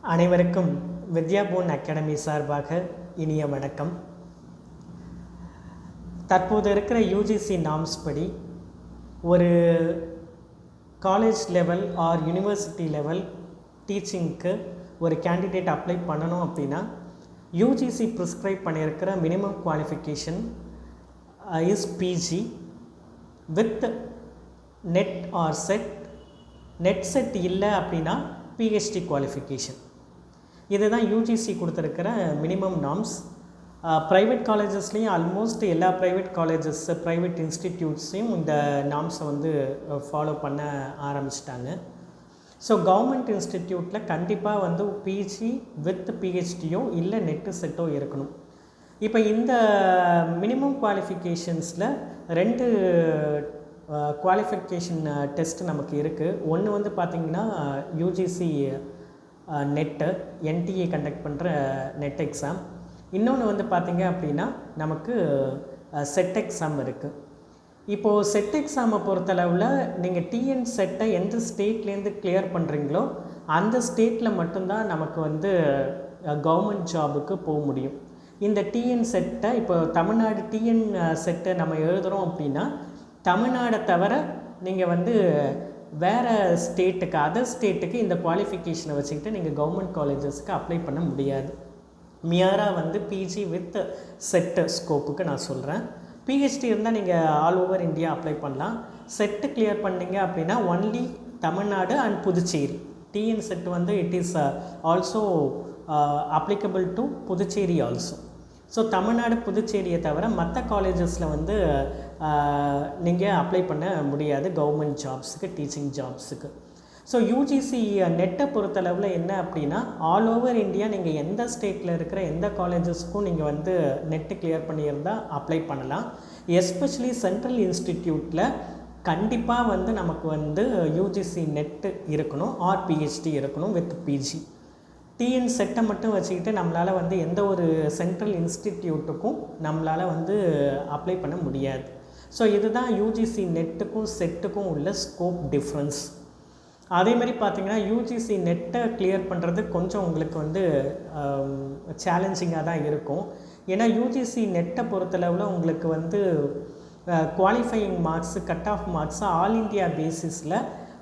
அனைவருக்கும் வித்யாபூன் அகாடமி சார்பாக இனிய வணக்கம். தற்போது இருக்கிற யூஜிசி நார்ம்ஸ் படி ஒரு college level or university level டீச்சிங்க்கு ஒரு கேண்டிடேட் அப்ளை பண்ணணும் அப்படின்னா யூஜிசி ப்ரிஸ்கிரைப் பண்ணியிருக்கிற minimum qualification is PG with NET or SET. NET SET இல்லை அப்படின்னா பிஹெச்டி குவாலிஃபிகேஷன். இதுதான் யூஜிசி கொடுத்துருக்கிற மினிமம் நார்ம்ஸ். ப்ரைவேட் காலேஜஸ்லேயும் ஆல்மோஸ்ட் எல்லா ப்ரைவேட் காலேஜஸ் ப்ரைவேட் இன்ஸ்டிடியூட்ஸையும் இந்த நார்ம்ஸை வந்து ஃபாலோ பண்ண ஆரம்பிச்சிட்டாங்க. ஸோ கவர்மெண்ட் இன்ஸ்டிடியூட்டில் கண்டிப்பாக வந்து பிஜி வித் பிஹெச்டியோ இல்லை நெட்டு செட்டோ இருக்கணும். இப்போ இந்த மினிமம் குவாலிஃபிகேஷன்ஸில் ரெண்டு குவாலிஃபிகேஷன் டெஸ்ட் நமக்கு இருக்குது. ஒன்று வந்து பார்த்திங்கன்னா யூஜிசி நெட்டு என்டிஏ கண்டக்ட் பண்ணுற நெட் எக்ஸாம். இன்னொன்று வந்து பார்த்திங்க அப்படின்னா நமக்கு செட் எக்ஸாம் இருக்குது. இப்போது செட் எக்ஸாமை பொறுத்தளவில் நீங்கள் டிஎன் செட்டை எந்த ஸ்டேட்லேருந்து கிளியர் பண்ணுறீங்களோ அந்த ஸ்டேட்டில் மட்டும்தான் நமக்கு வந்து கவர்மெண்ட் ஜாபுக்கு போக முடியும். இந்த டிஎன் செட்டை இப்போ தமிழ்நாடு டிஎன் செட்டை நம்ம எழுதுகிறோம் அப்படின்னா தமிழ்நாடை தவிர நீங்கள் வந்து வேறு ஸ்டேட்டுக்கு அதர் ஸ்டேட்டுக்கு இந்த குவாலிஃபிகேஷனை வச்சுக்கிட்டு நீங்கள் கவர்மெண்ட் காலேஜஸ்க்கு அப்ளை பண்ண முடியாது. மியாராக வந்து பிஜி வித் செட்டு ஸ்கோப்புக்கு நான் சொல்கிறேன். பிஹெச்டி இருந்தால் நீங்கள் ஆல் ஓவர் இந்தியா அப்ளை பண்ணலாம். செட்டு கிளியர் பண்ணிங்க அப்படின்னா only Tamil Nadu and Puducherry. TN SET வந்து it is also applicable to Puducherry also. So Tamil Nadu புதுச்சேரியை தவிர மற்ற காலேஜஸில் வந்து நீங்கள் அப்ளை பண்ண முடியாது கவர்மெண்ட் ஜாப்ஸுக்கு, டீச்சிங் ஜாப்ஸுக்கு. ஸோ யூஜிசி நெட்டை பொறுத்தளவில் என்ன அப்படின்னா ஆல் ஓவர் இந்தியா நீங்கள் எந்த ஸ்டேட்டில் இருக்கிற எந்த காலேஜஸ்க்கும் நீங்கள் வந்து நெட்டு கிளியர் பண்ணியிருந்தால் அப்ளை பண்ணலாம். எஸ்பெஷலி சென்ட்ரல் இன்ஸ்டிடியூட்டில் கண்டிப்பாக வந்து நமக்கு வந்து யூஜிசி நெட்டு இருக்கணும் ஆர் பிஹெச்டி இருக்கணும் வித் பிஜி. டிஎன் செட்டை மட்டும் வச்சுக்கிட்டு நம்மளால் வந்து எந்த ஒரு சென்ட்ரல் இன்ஸ்டிடியூட்டுக்கும் நம்மளால் வந்து அப்ளை பண்ண முடியாது. ஸோ இதுதான் யூஜிசி நெட்டுக்கும் செட்டுக்கும் உள்ள ஸ்கோப் டிஃப்ரென்ஸ். அதேமாதிரி பார்த்திங்கன்னா யூஜிசி நெட்டை கிளியர் பண்ணுறது கொஞ்சம் உங்களுக்கு வந்து சேலஞ்சிங்காக தான் இருக்கும். ஏன்னா யூஜிசி நெட்டை பொறுத்தளவில் உங்களுக்கு வந்து qualifying marks cut off marks all India பேசிஸில்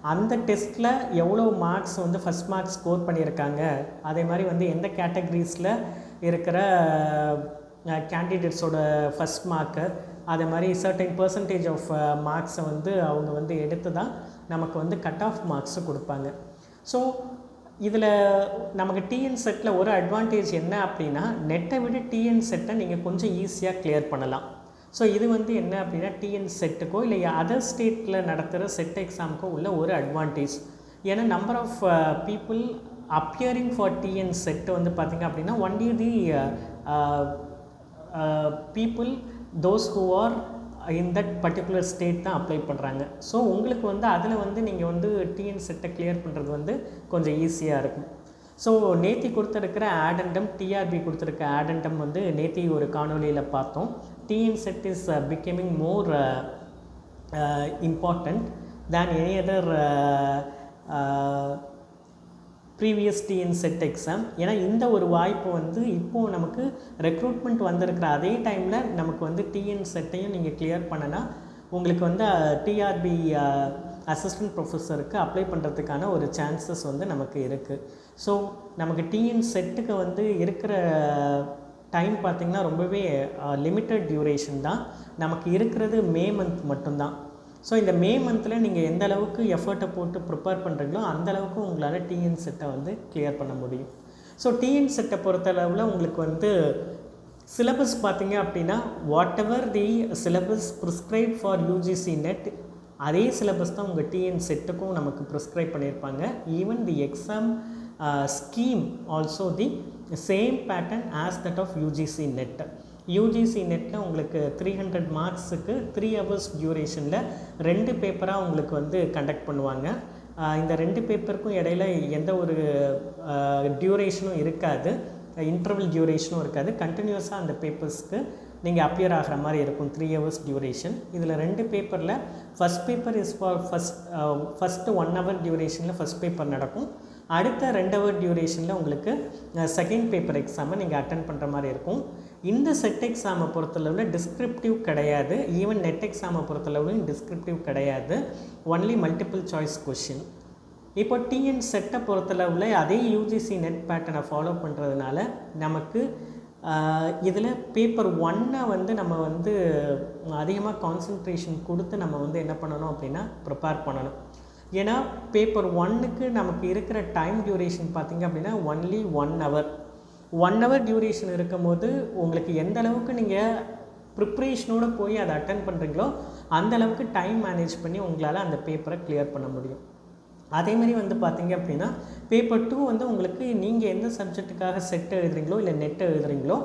அந்த டெஸ்ட்டில் எவ்வளோ மார்க்ஸ் வந்து ஃபஸ்ட் மார்க்ஸ் ஸ்கோர் பண்ணியிருக்காங்க, அதே மாதிரி வந்து எந்த கேட்டகரிஸில் இருக்கிற கேண்டிடேட்ஸோட ஃபஸ்ட் மார்க்கு, அதே மாதிரி சர்டைன் பர்சன்டேஜ் ஆஃப் மார்க்ஸை வந்து அவங்க வந்து எடுத்து தான் நமக்கு வந்து கட் ஆஃப் மார்க்ஸு கொடுப்பாங்க. ஸோ இதில் நமக்கு டிஎன் செட்டில் ஒரு அட்வான்டேஜ் என்ன அப்படின்னா நெட்டை விட டிஎன் செட்டை நீங்கள் கொஞ்சம் ஈஸியாக கிளியர் பண்ணலாம். ஸோ இது வந்து என்ன அப்படின்னா டிஎன் செட்டுக்கோ இல்லை அதர் ஸ்டேட்டில் நடத்துகிற செட் எக்ஸாமுக்கோ உள்ள ஒரு அட்வான்டேஜ். ஏன்னா number of people appearing for TN SET வந்து பார்த்திங்க அப்படின்னா only the people those who are in that particular state தான் அப்ளை பண்ணுறாங்க. ஸோ உங்களுக்கு வந்து அதில் வந்து நீங்கள் வந்து டிஎன் செட்டை கிளியர் பண்ணுறது வந்து கொஞ்சம் ஈஸியாக இருக்கும். ஸோ நேத்தி கொடுத்துருக்கிற ஆடண்டம் டிஆர்பி கொடுத்துருக்க ஆடண்டம் வந்து நேத்தி ஒரு காணொலியில் பார்த்தோம். TN set is becoming more important than any other previous TN set exam. ஏன்னா இந்த ஒரு வாய்ப்பு வந்து இப்போது நமக்கு ரெக்ரூட்மெண்ட் வந்திருக்கிற அதே டைமில் நமக்கு வந்து டிஎன் செட்டையும் நீங்கள் கிளியர் பண்ணனா உங்களுக்கு வந்து டிஆர்பி அசிஸ்டன்ட் ப்ரொஃபஸருக்கு அப்ளை பண்ணுறதுக்கான ஒரு சான்சஸ் வந்து நமக்கு இருக்குது. ஸோ நமக்கு டிஎன் செட்டுக்கு வந்து இருக்கிற டைம் பார்த்திங்கன்னா ரொம்பவே லிமிட்டட் டியூரேஷன் தான். நமக்கு இருக்கிறது மே மந்த் மட்டும்தான். ஸோ இந்த மே மந்தில் நீங்கள் எந்த அளவுக்கு எஃபர்ட்டை போட்டு ப்ரிப்பேர் பண்ணுறீங்களோ அந்தளவுக்கு உங்களால் டிஎன் செட்டை வந்து கிளியர் பண்ண முடியும். ஸோ டிஎன் செட்டை பொறுத்தளவில் உங்களுக்கு வந்து சிலபஸ் பார்த்திங்க அப்படின்னா whatever the syllabus prescribe for UGC NET அதே சிலபஸ் தான் உங்கள் டிஎன் செட்டுக்கும் நமக்கு ப்ரிஸ்கிரைப் பண்ணியிருப்பாங்க. Even the exam scheme also the same pattern as that of UGC NET. UGC நெட்டில் உங்களுக்கு 300 மார்க்ஸுக்கு 3 hours டியூரேஷனில் 2 பேப்பராக உங்களுக்கு வந்து கண்டக்ட் பண்ணுவாங்க. இந்த 2 பேப்பருக்கும் இடையில எந்த ஒரு டியூரேஷனும் இருக்காது, இன்டர்வல் டியூரேஷனும் இருக்காது. கண்டினியூஸாக அந்த பேப்பர்ஸ்க்கு நீங்கள் அப்பியர் ஆகிற மாதிரி இருக்கும். 3 hours டியூரேஷன். இதில் 2 பேப்பரில் first paper is for first 1 hour டியூரேஷனில் ஃபஸ்ட் பேப்பர் நடக்கும். அடுத்த 2 hour டியூரேஷனில் உங்களுக்கு செகண்ட் பேப்பர் எக்ஸாமை நீங்கள் அட்டன் பண்ணுற மாதிரி இருக்கும். இந்த செட் எக்ஸாமை பொறுத்தளவில் டிஸ்கிரிப்டிவ் கிடையாது, ஈவன் நெட் எக்ஸாமை பொறுத்தளவுலையும் டிஸ்கிரிப்டிவ் கிடையாது, ஒன்லி மல்டிபிள் சாய்ஸ் கொஷின். இப்போ டிஎன் செட்டை பொறுத்தளவில் அதே யூஜிசி நெட் பேட்டர்னை ஃபாலோ பண்ணுறதுனால நமக்கு இதில் பேப்பர் 1 வந்து நம்ம வந்து அதிகமாக கான்சன்ட்ரேஷன் கொடுத்து நம்ம வந்து என்ன பண்ணணும் அப்படின்னா ப்ரிப்பேர் பண்ணணும். ஏன்னா பேப்பர் 1க்கு நமக்கு இருக்கிற டைம் டியூரேஷன் பார்த்திங்க அப்படின்னா ஒன்லி 1 hour. 1 hour டியூரேஷன் இருக்கும் போது உங்களுக்கு எந்த அளவுக்கு நீங்கள் ப்ரிப்ரேஷனோடு போய் அதை அட்டன் பண்ணுறீங்களோ அந்த அளவுக்கு டைம் மேனேஜ் பண்ணி உங்களால் அந்த பேப்பரை கிளியர் பண்ண முடியும். அதேமாதிரி வந்து பார்த்திங்க அப்படின்னா பேப்பர் 2 வந்து உங்களுக்கு நீங்கள் எந்த சப்ஜெக்ட்டுக்காக செட் எழுதுறீங்களோ இல்லை நெட் எழுதுறீங்களோ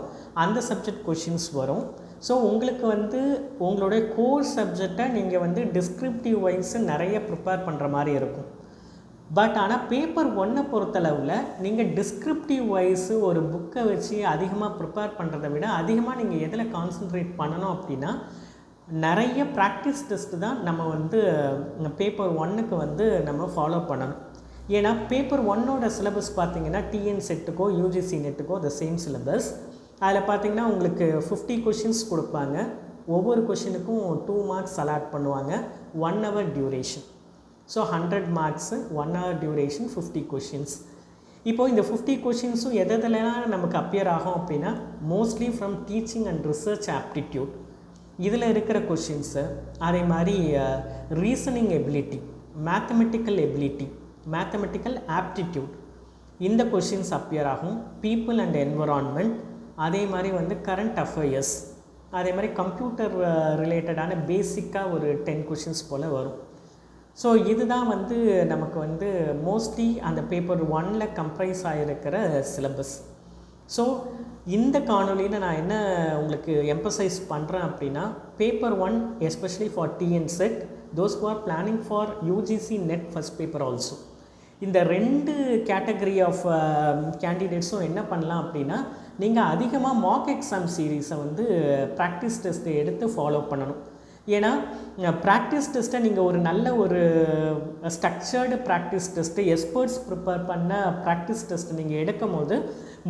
அந்த சப்ஜெக்ட் கொஷின்ஸ் வரும். ஸோ உங்களுக்கு வந்து உங்களுடைய கோர் சப்ஜெக்டை நீங்கள் வந்து டிஸ்கிரிப்டிவ் வைஸு நிறைய ப்ரிப்பேர் பண்ணுற மாதிரி இருக்கும். பட் ஆனால் பேப்பர் 1 பொறுத்தளவில் நீங்கள் டிஸ்கிரிப்டிவ் வைஸு ஒரு புக்கை வச்சு அதிகமாக ப்ரிப்பேர் பண்ணுறதை விட அதிகமாக நீங்கள் எதில் கான்சன்ட்ரேட் பண்ணணும் அப்படின்னா நிறைய ப்ராக்டிஸ் டெஸ்ட்டு தான் நம்ம வந்து பேப்பர் 1க்கு வந்து நம்ம ஃபாலோ பண்ணணும். ஏன்னா பேப்பர் 1ஓட சிலபஸ் பார்த்திங்கன்னா டிஎன் செட்டுக்கோ யூஜிசி நெட்டுக்கோ த சேம் சிலபஸ். அதில் பார்த்திங்கன்னா உங்களுக்கு 50 கொஷின்ஸ் கொடுப்பாங்க, ஒவ்வொரு கொஷினுக்கும் 2 marks அலாட் பண்ணுவாங்க, 1 hour duration. So 100 marks 1 hour duration 50 questions. இப்போது இந்த 50 கொஷின்ஸும் எதெல்லாம் நமக்கு அப்பியர் ஆகும் அப்படின்னா mostly from teaching and research aptitude இதில் இருக்கிற கொஷின்ஸு, அதே மாதிரி reasoning ability, mathematical ability, mathematical aptitude இந்த கொஷின்ஸ் அப்பியர் ஆகும். பீப்புள் அண்ட் என்விரான்மெண்ட், அதே மாதிரி வந்து கரண்ட் அஃபேர்ஸ், அதே மாதிரி கம்ப்யூட்டர் ரிலேட்டடான பேசிக்காக ஒரு 10 கொஷின்ஸ் போல் வரும். ஸோ இதுதான் வந்து நமக்கு வந்து மோஸ்ட்லி அந்த பேப்பர் 1ல் கம்ப்ரைஸ் ஆகிருக்கிற சிலபஸ். ஸோ இந்த காணொலியில் நான் என்ன உங்களுக்கு எம்பசைஸ் பண்ணுறேன் அப்படின்னா paper 1 especially for TN set, those who are planning for UGC NET first paper also, இந்த 2 கேட்டகரி ஆஃப் கேண்டிடேட்ஸும் என்ன பண்ணலாம் அப்படின்னா நீங்கள் அதிகமாக மாக் எக்ஸாம் சீரீஸை வந்து ப்ராக்டிஸ் டெஸ்ட்டை எடுத்து ஃபாலோ பண்ணணும். ஏன்னா ப்ராக்டிஸ் டெஸ்ட்டை நீங்கள் ஒரு நல்ல ஒரு structured practice test experts prepare பண்ண ப்ராக்டிஸ் டெஸ்ட்டு நீங்கள் எடுக்கும் போது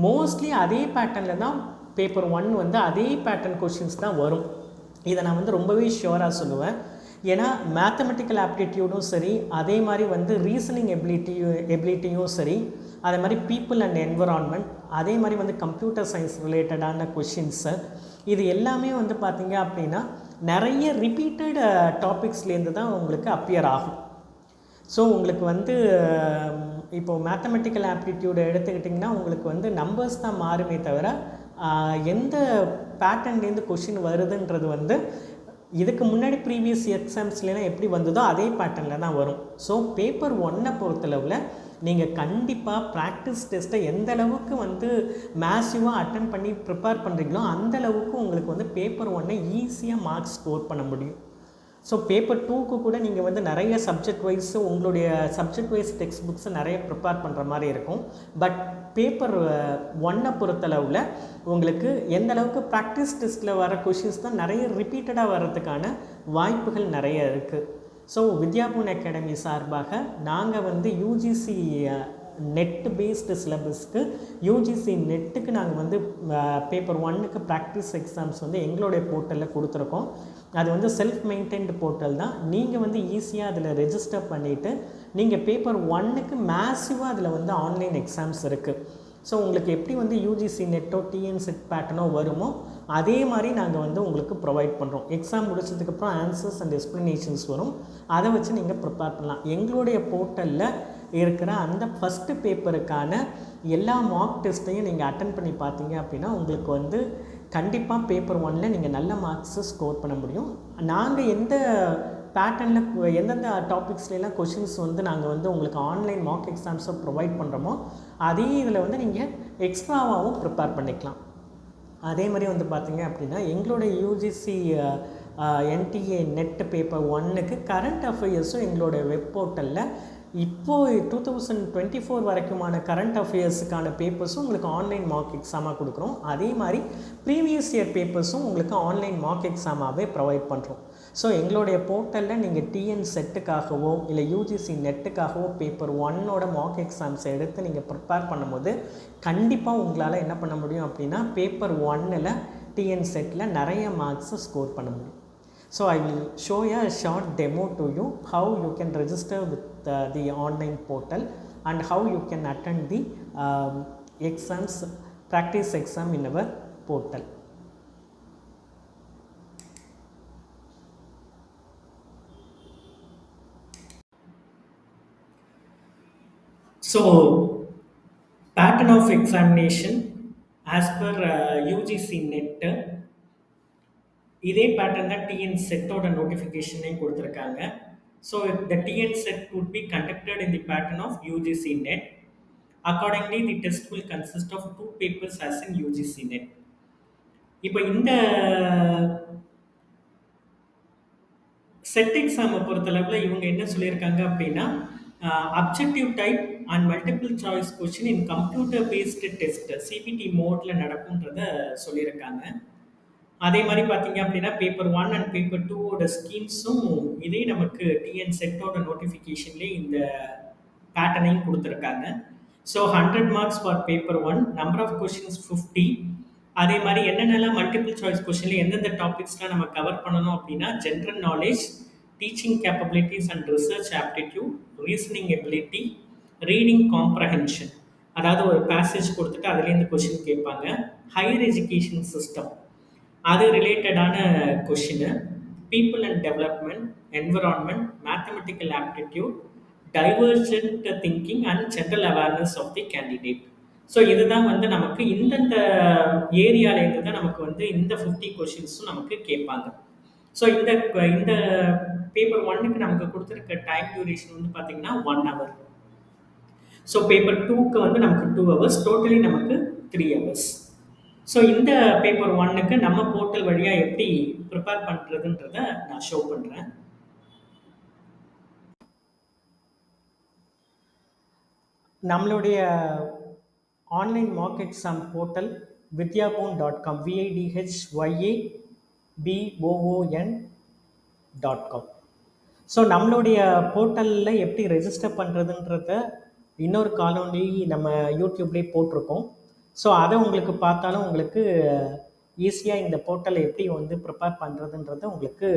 மோஸ்ட்லி அதே பேட்டர்னில் தான் பேப்பர் 1 வந்து அதே பேட்டர்ன் கொஷின்ஸ் தான் வரும். இதை நான் வந்து ரொம்பவே ஷியோராக சொல்லுவேன். ஏன்னா மேத்தமெட்டிக்கல் ஆப்டிடியூடும் சரி, அதே மாதிரி வந்து ரீசனிங் எபிலிட்டியும் சரி, அதே மாதிரி பீப்புள் அண்ட் என்விரான்மெண்ட், அதே மாதிரி வந்து கம்ப்யூட்டர் சயின்ஸ் ரிலேட்டடான கொஷின்ஸு, இது எல்லாமே வந்து பார்த்திங்க அப்படின்னா நிறைய ரிப்பீட்டட் டாபிக்ஸ்லேருந்து தான் உங்களுக்கு அப்பியர் ஆகும். ஸோ உங்களுக்கு வந்து இப்போது மேத்தமெட்டிக்கல் ஆப்டிடியூடை எடுத்துக்கிட்டிங்கன்னா உங்களுக்கு வந்து நம்பர்ஸ் தான் மாறுமே தவிர எந்த பேட்டர்ன்லேருந்து கொஷின் வருதுன்றது வந்து இதுக்கு முன்னாடி ப்ரீவியஸ் எக்ஸாம்ஸ்லாம் எப்படி வந்ததோ அதே பேட்டர்னில் தான் வரும். ஸோ பேப்பர் 1 பொறுத்தளவில் நீங்கள் கண்டிப்பாக ப்ராக்டிஸ் டெஸ்ட்டை எந்த அளவுக்கு வந்து மேசிவாக அட்டன் பண்ணி ப்ரிப்பேர் பண்ணுறீங்களோ அந்தளவுக்கு உங்களுக்கு வந்து பேப்பர் 1 ஈஸியாக மார்க்ஸ் ஸ்கோர் பண்ண முடியும். ஸோ பேப்பர் 2க்கு கூட நீங்கள் வந்து நிறைய சப்ஜெக்ட் வைஸு உங்களுடைய சப்ஜெக்ட் வைஸ் டெக்ஸ்ட் புக்ஸை நிறைய ப்ரிப்பேர் பண்ணுற மாதிரி இருக்கும். பட் பேப்பர் 1 பொறுத்தளவில் உங்களுக்கு எந்த அளவுக்கு ப்ராக்டிஸ் டெஸ்ட்டில் வர கொஷின்ஸ் தான் நிறைய ரிப்பீட்டடாக வர்றதுக்கான வாய்ப்புகள் நிறைய இருக்குது. ஸோ வித்யாபூன் அகாடமி சார்பாக நாங்கள் வந்து யூஜிசி நெட் பேஸ்டு சிலபஸ்க்கு யூஜிசி நெட்டுக்கு நாங்கள் வந்து பேப்பர் 1க்கு ப்ராக்டிஸ் எக்ஸாம்ஸ் வந்து எங்களுடைய போர்ட்டலில் கொடுத்துருக்கோம். அது வந்து செல்ஃப் மெயின்டைன்டு போர்ட்டல் தான். நீங்கள் வந்து ஈஸியாக அதில் ரெஜிஸ்டர் பண்ணிவிட்டு நீங்கள் பேப்பர் 1க்கு மேசிவாக அதில் வந்து ஆன்லைன் எக்ஸாம்ஸ் இருக்குது. ஸோ உங்களுக்கு எப்படி வந்து யூஜிசி நெட்டோ டிஎன் செட் பேட்டர்னோ வருமோ அதே மாதிரி நாங்கள் வந்து உங்களுக்கு ப்ரொவைட் பண்ணுறோம். எக்ஸாம் முடிச்சதுக்கப்புறம் ஆன்சர்ஸ் அண்ட் எக்ஸ்ப்ளனேஷன்ஸ் வரும், அதை வச்சு நீங்கள் ப்ரிப்பேர் பண்ணலாம். எங்களுடைய போர்ட்டலில் இருக்கிற அந்த ஃபஸ்ட்டு பேப்பருக்கான எல்லா மார்க் டெஸ்ட்டையும் நீங்கள் அட்டன் பண்ணி பார்த்தீங்க அப்படின்னா உங்களுக்கு வந்து கண்டிப்பாக பேப்பர் 1ல் நீங்கள் நல்ல மார்க்ஸை ஸ்கோர் பண்ண முடியும். நாங்கள் எந்த பேட்டர்னில் எந்தெந்த டாபிக்ஸ்லாம் கொஷின்ஸ் வந்து நாங்கள் வந்து உங்களுக்கு ஆன்லைன் மார்க் எக்ஸாம்ஸை ப்ரொவைட் பண்ணுறோமோ அதே இதில் வந்து நீங்கள் எக்ஸ்ட்ராவாகவும் ப்ரிப்பேர் பண்ணிக்கலாம். அதே மாதிரி வந்து பார்த்திங்க அப்படின்னா எங்களுடைய யூஜிசி என்டிஏ நெட் பேப்பர் 1க்கு கரண்ட் அஃபேர்ஸும் எங்களுடைய வெப் போர்ட்டலில் இப்போது 2024 வரைக்குமான கரண்ட் அஃபேர்ஸுக்கான பேப்பர்ஸும் உங்களுக்கு ஆன்லைன் மார்க் எக்ஸாமாக கொடுக்குறோம். அதே மாதிரி ப்ரீவியஸ் இயர் பேப்பர்ஸும் உங்களுக்கு ஆன்லைன் மார்க் எக்ஸாமாகவே ப்ரொவைட் பண்ணுறோம். ஸோ எங்களுடைய போர்ட்டலில் நீங்கள் டிஎன் செட்டுக்காகவோ இல்லை யூஜிசி நெட்டுக்காகவோ பேப்பர் 1ஓட மார்க் எக்ஸாம்ஸ் எடுத்து நீங்கள் ப்ரிப்பேர் பண்ணும்போது கண்டிப்பாக உங்களால் என்ன பண்ண முடியும் அப்படின்னா பேப்பர் 1இல் டிஎன் செட்டில் நிறைய மார்க்ஸை ஸ்கோர் பண்ண முடியும். So I will show a short demo to you how you can register with the online portal and how you can attend the exams, practice exam in our portal. So pattern of examination as per UGC NET, இதே pattern தான் TN செட்டோட நோட்டிஃபிகேஷனையும் கொடுத்துருக்காங்க. So the TN set would be conducted in the pattern of UGC NET. Accordingly, the test will consist of 2 papers as in UGC NET. இப்போ இந்த set எக்ஸாமை பொறுத்தளவில் இவங்க என்ன சொல்லியிருக்காங்க அப்படின்னா objective type and multiple choice question in computer based test CBT மோடில் நடக்கும்ன்றத சொல்லியிருக்காங்க. அதே மாதிரி பார்த்தீங்க அப்படின்னா பேப்பர் 1 அண்ட் பேப்பர் 2ஓட ஸ்கீம்ஸும் இதே நமக்கு டிஎன் செட்டோட நோட்டிஃபிகேஷன்லேயே இந்த பேட்டர்னையும் கொடுத்துருக்காங்க. So 100 marks for paper 1, number of questions 50. அதே மாதிரி என்னென்னலாம் மல்டிபிள் சாய்ஸ் கொஷினில் எந்தெந்த டாபிக்ஸ்லாம் நம்ம கவர் பண்ணணும் அப்படின்னா general knowledge, teaching capabilities and research aptitude, reasoning ability, reading comprehension, அதாவது ஒரு பேசேஜ் கொடுத்துட்டு அதுலேருந்து கொஷின் கேட்பாங்க. ஹையர் எஜுகேஷன் சிஸ்டம் அது ரிலேட்டடான question, people and development, environment, mathematical aptitude, divergent thinking and general awareness of the candidate. So இதுதான் வந்து நமக்கு இந்தந்த ஏரியாவிலேருந்து தான் நமக்கு வந்து இந்த 50 கொஷின்ஸும் நமக்கு கேட்பாங்க. ஸோ இந்த பேப்பர் 1க்கு நமக்கு கொடுத்துருக்க டைம் டியூரேஷன் வந்து பார்த்திங்கன்னா 1 hour. ஸோ பேப்பர் 2க்கு வந்து நமக்கு 2 hours, டோட்டலி நமக்கு 3 hours. ஸோ இந்த பேப்பர் 1க்கு நம்ம போர்ட்டல் வழியாக எப்படி ப்ரிப்பேர் பண்ணுறதுன்றத நான் ஷோ பண்ணுறேன். நம்மளுடைய online mark exam portal vidyaboon.com, vidyaboon.com. So நம்மளுடைய போர்ட்டலில் எப்படி ரெஜிஸ்டர் பண்ணுறதுன்றத இன்னொரு காணொளி நம்ம யூடியூப்லேயே போட்டிருக்கோம். ஸோ அதை உங்களுக்கு பார்த்தாலும் உங்களுக்கு ஈஸியாக இந்த போர்ட்டலை எப்படி வந்து ப்ரிப்பேர் பண்ணுறதுன்றதை உங்களுக்கு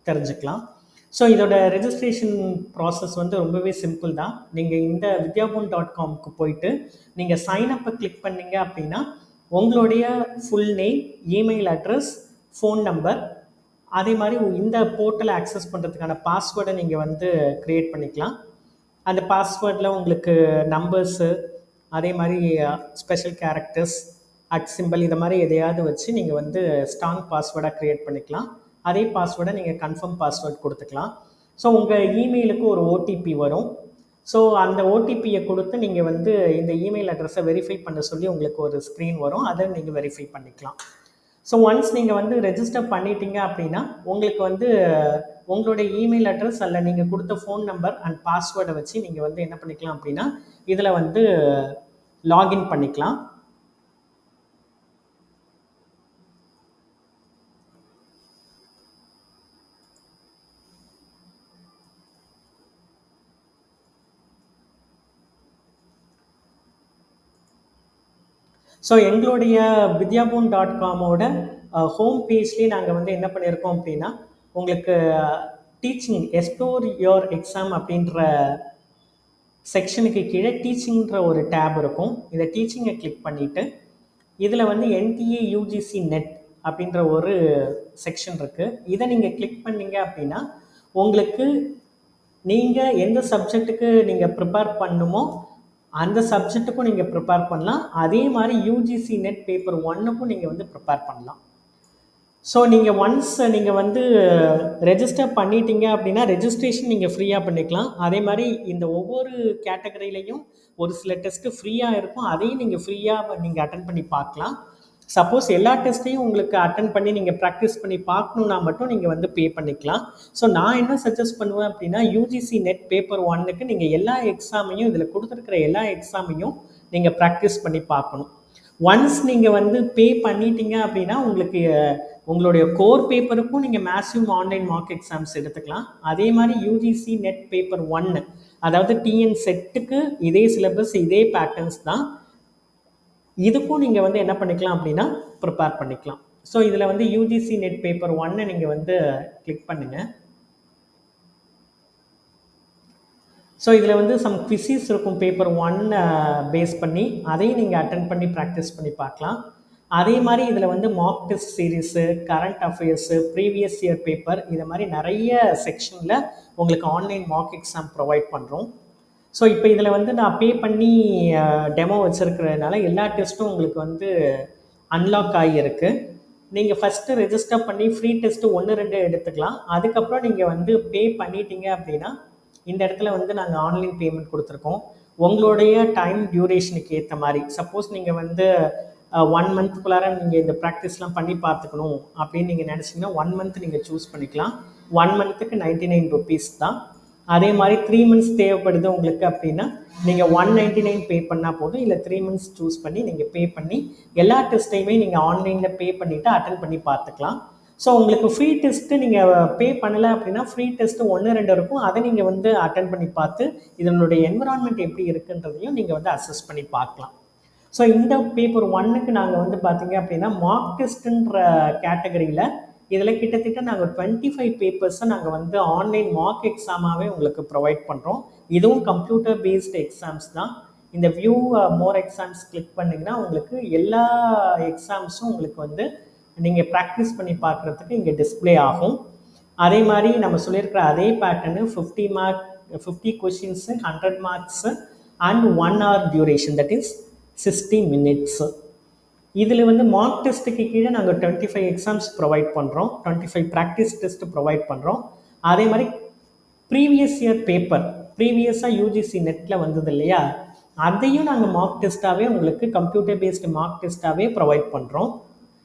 தெரிஞ்சுக்கலாம். ஸோ இதோட ரெஜிஸ்ட்ரேஷன் ப்ராசஸ் வந்து ரொம்பவே சிம்பிள் தான். நீங்கள் இந்த vidyaboon.comக்கு போயிட்டு நீங்கள் சைனப்பை கிளிக் பண்ணிங்க அப்படின்னா உங்களுடைய full name, email address, phone number, அதே மாதிரி இந்த போர்ட்டலை ஆக்சஸ் பண்ணுறதுக்கான பாஸ்வேர்டை நீங்கள் வந்து க்ரியேட் பண்ணிக்கலாம். அந்த பாஸ்வேர்டில் உங்களுக்கு நம்பர்ஸு, அதே மாதிரி ஸ்பெஷல் கேரக்டர்ஸ், @ இதை மாதிரி எதையாவது வச்சு நீங்கள் வந்து ஸ்ட்ராங் பாஸ்வேர்டாக க்ரியேட் பண்ணிக்கலாம். அதே பாஸ்வேர்டை நீங்கள் கன்ஃபார்ம் பாஸ்வேர்ட் கொடுத்துக்கலாம். ஸோ உங்கள் இமெயிலுக்கு ஒரு ஓடிபி வரும். ஸோ அந்த ஓடிபியை கொடுத்து நீங்கள் வந்து இந்த இமெயில் அட்ரஸை வெரிஃபை பண்ண சொல்லி உங்களுக்கு ஒரு ஸ்க்ரீன் வரும், அதை நீங்கள் வெரிஃபை பண்ணிக்கலாம். ஸோ ஒன்ஸ் நீங்கள் வந்து ரெஜிஸ்டர் பண்ணிட்டீங்க அப்படின்னா உங்களுக்கு வந்து உங்களுடைய இமெயில் அட்ரஸ் அல்ல நீங்கள் கொடுத்த ஃபோன் நம்பர் அண்ட் பாஸ்வேர்டை வச்சு நீங்கள் வந்து என்ன பண்ணிக்கலாம் அப்படின்னா இதில் வந்து லாகின் பண்ணிக்கலாம். ஸோ எங்களுடைய vidyaboon.comோட ஹோம் பேஜ்லேயே நாங்கள் வந்து என்ன பண்ணியிருக்கோம் அப்படின்னா உங்களுக்கு டீச்சிங் எக்ஸ்ப்ளோர் யுவர் எக்ஸாம் அப்படின்ற செக்ஷனுக்கு கீழே டீச்சிங்கிற ஒரு டேப் இருக்கும். இந்த டீச்சிங்கை கிளிக் பண்ணிவிட்டு இதில் வந்து NTA UGC NET அப்படின்ற ஒரு செக்ஷன் இருக்குது. இதை நீங்கள் கிளிக் பண்ணிங்க அப்படின்னா உங்களுக்கு நீங்கள் எந்த சப்ஜெக்ட்டுக்கு நீங்கள் ப்ரிப்பேர் பண்ணணுமோ அந்த சப்ஜெக்ட்டுக்கும் நீங்கள் ப்ரிப்பேர் பண்ணலாம். அதே மாதிரி UGC NET பேப்பர் 1க்கும் நீங்கள் வந்து ப்ரிப்பேர் பண்ணலாம். ஸோ நீங்கள் ஒன்ஸ் நீங்கள் வந்து ரெஜிஸ்டர் பண்ணிட்டீங்க அப்படின்னா ரெஜிஸ்ட்ரேஷன் நீங்கள் ஃப்ரீயாக பண்ணிக்கலாம். அதே மாதிரி இந்த ஒவ்வொரு கேட்டகரியிலையும் ஒரு சில டெஸ்ட்டு ஃப்ரீயாக இருக்கும், அதையும் நீங்கள் ஃப்ரீயாக நீங்கள் அட்டன் பண்ணி பார்க்கலாம். சப்போஸ் எல்லா டெஸ்ட்டையும் உங்களுக்கு அட்டன் பண்ணி நீங்கள் ப்ராக்டிஸ் பண்ணி பார்க்கணுன்னா மட்டும் நீங்கள் வந்து பே பண்ணிக்கலாம். ஸோ நான் என்ன சஜஸ்ட் பண்ணுவேன் அப்படின்னா UGC NET பேப்பர் 1க்கு நீங்கள் எல்லா எக்ஸாமையும் இதில் கொடுத்துருக்கிற எல்லா எக்ஸாமையும் நீங்கள் ப்ராக்டிஸ் பண்ணி பார்க்கணும். ஒன்ஸ் நீங்கள் வந்து பே பண்ணிட்டீங்க அப்படின்னா உங்களுக்கு உங்களுடைய கோர் பேப்பருக்கும் நீங்கள் மேக்ஸிமம் ஆன்லைன் மார்க் எக்ஸாம்ஸ் எடுத்துக்கலாம். அதே மாதிரி யூஜிசி நெட் பேப்பர் 1, அதாவது டிஎன் செட்டுக்கு இதே சிலபஸ் இதே பேட்டர்ன்ஸ் தான். இதுக்கும் நீங்கள் வந்து என்ன பண்ணிக்கலாம் அப்படின்னா ப்ரிப்பேர் பண்ணிக்கலாம். ஸோ இதில் வந்து யூஜிசி நெட் பேப்பர் 1 நீங்கள் வந்து கிளிக் பண்ணுங்கள். ஸோ இதில் வந்து சம் குவிஸஸ் இருக்கும் பேப்பர் 1 பேஸ் பண்ணி, அதையும் நீங்கள் அட்டென்ட் பண்ணி ப்ராக்டிஸ் பண்ணி பார்க்கலாம். அதே மாதிரி இதில் வந்து mark test series, current affairs, previous year paper, இது மாதிரி நிறைய செக்ஷனில் உங்களுக்கு ஆன்லைன் மார்க் எக்ஸாம் ப்ரொவைட் பண்ணுறோம். ஸோ இப்போ இதில் வந்து நான் பே பண்ணி டெமோ வச்சுருக்கிறதுனால எல்லா டெஸ்ட்டும் உங்களுக்கு வந்து அன்லாக் ஆகியிருக்கு. நீங்கள் ஃபஸ்ட்டு ரெஜிஸ்டர் பண்ணி ஃப்ரீ டெஸ்ட்டு 1-2 எடுத்துக்கலாம். அதுக்கப்புறம் நீங்கள் வந்து பே பண்ணிட்டீங்க அப்படின்னா இந்த இடத்துல வந்து நாங்கள் ஆன்லைன் பேமெண்ட் கொடுத்துருக்கோம். உங்களுடைய டைம் டியூரேஷனுக்கு ஏற்ற மாதிரி, சப்போஸ் நீங்கள் வந்து 1 மந்த்துக்குள்ளார நீங்கள் இந்த ப்ராக்டிஸ்லாம் பண்ணி பார்த்துக்கணும் அப்படின்னு நீங்கள் நினச்சிங்கன்னா 1 மந்த் நீங்கள் சூஸ் பண்ணிக்கலாம். 1 மந்த்துக்கு 99 rupees தான். அதே மாதிரி 3 months தேவைப்படுது உங்களுக்கு அப்படின்னா நீங்கள் 199 பே பண்ணால் போதும். இல்லை 3 months சூஸ் பண்ணி நீங்கள் பே பண்ணி எல்லா டெஸ்ட்டையுமே நீங்கள் ஆன்லைனில் பே பண்ணிவிட்டு அட்டென்ட் பண்ணி பார்த்துக்கலாம். ஸோ உங்களுக்கு ஃப்ரீ டெஸ்ட்டு நீங்கள் பே பண்ணலை அப்படின்னா ஃப்ரீ டெஸ்ட்டு 1-2 இருக்கும். அதை நீங்கள் வந்து அட்டென்ட் பண்ணி பார்த்து இதனுடைய என்விரான்மெண்ட் எப்படி இருக்குன்றதையும் நீங்கள் வந்து அசஸ் பண்ணி பார்க்கலாம். ஸோ இந்த பேப்பர் 1க்கு நாங்கள் வந்து பார்த்தீங்க அப்படின்னா மார்க் டெஸ்ட்டுன்ற கேட்டகரியில் இதில் கிட்டத்தட்ட நாங்கள் 25 பேப்பர்ஸை நாங்கள் வந்து ஆன்லைன் மார்க் எக்ஸாமாகவே உங்களுக்கு ப்ரொவைட் பண்ணுறோம். இதுவும் கம்ப்யூட்டர் பேஸ்டு எக்ஸாம்ஸ் தான். இந்த வியூ மோர் எக்ஸாம்ஸ் கிளிக் பண்ணிங்கன்னா உங்களுக்கு எல்லா எக்ஸாம்ஸும் உங்களுக்கு வந்து நீங்கள் ப்ராக்டிஸ் பண்ணி பார்க்குறதுக்கு இங்கே டிஸ்பிளே ஆகும். அதே மாதிரி நம்ம சொல்லியிருக்கிற அதே pattern 50 questions, 100 marks and 1 hour duration, that is 60 minutes. இதில் வந்து மார்க் டெஸ்ட்டுக்கு கீழே நாங்கள் 25 எக்ஸாம்ஸ் ப்ரொவைட் பண்ணுறோம், 25 ப்ராக்டிஸ் டெஸ்ட்டு ப்ரொவைட் பண்ணுறோம். அதே மாதிரி ப்ரீவியஸ் இயர் பேப்பர், ப்ரீவியஸாக யூஜிசி நெட்டில் வந்தது இல்லையா, அதையும் நாங்கள் மார்க் டெஸ்ட்டாகவே உங்களுக்கு கம்ப்யூட்டர் பேஸ்டு மார்க் டெஸ்ட்டாகவே ப்ரொவைட் பண்ணுறோம்.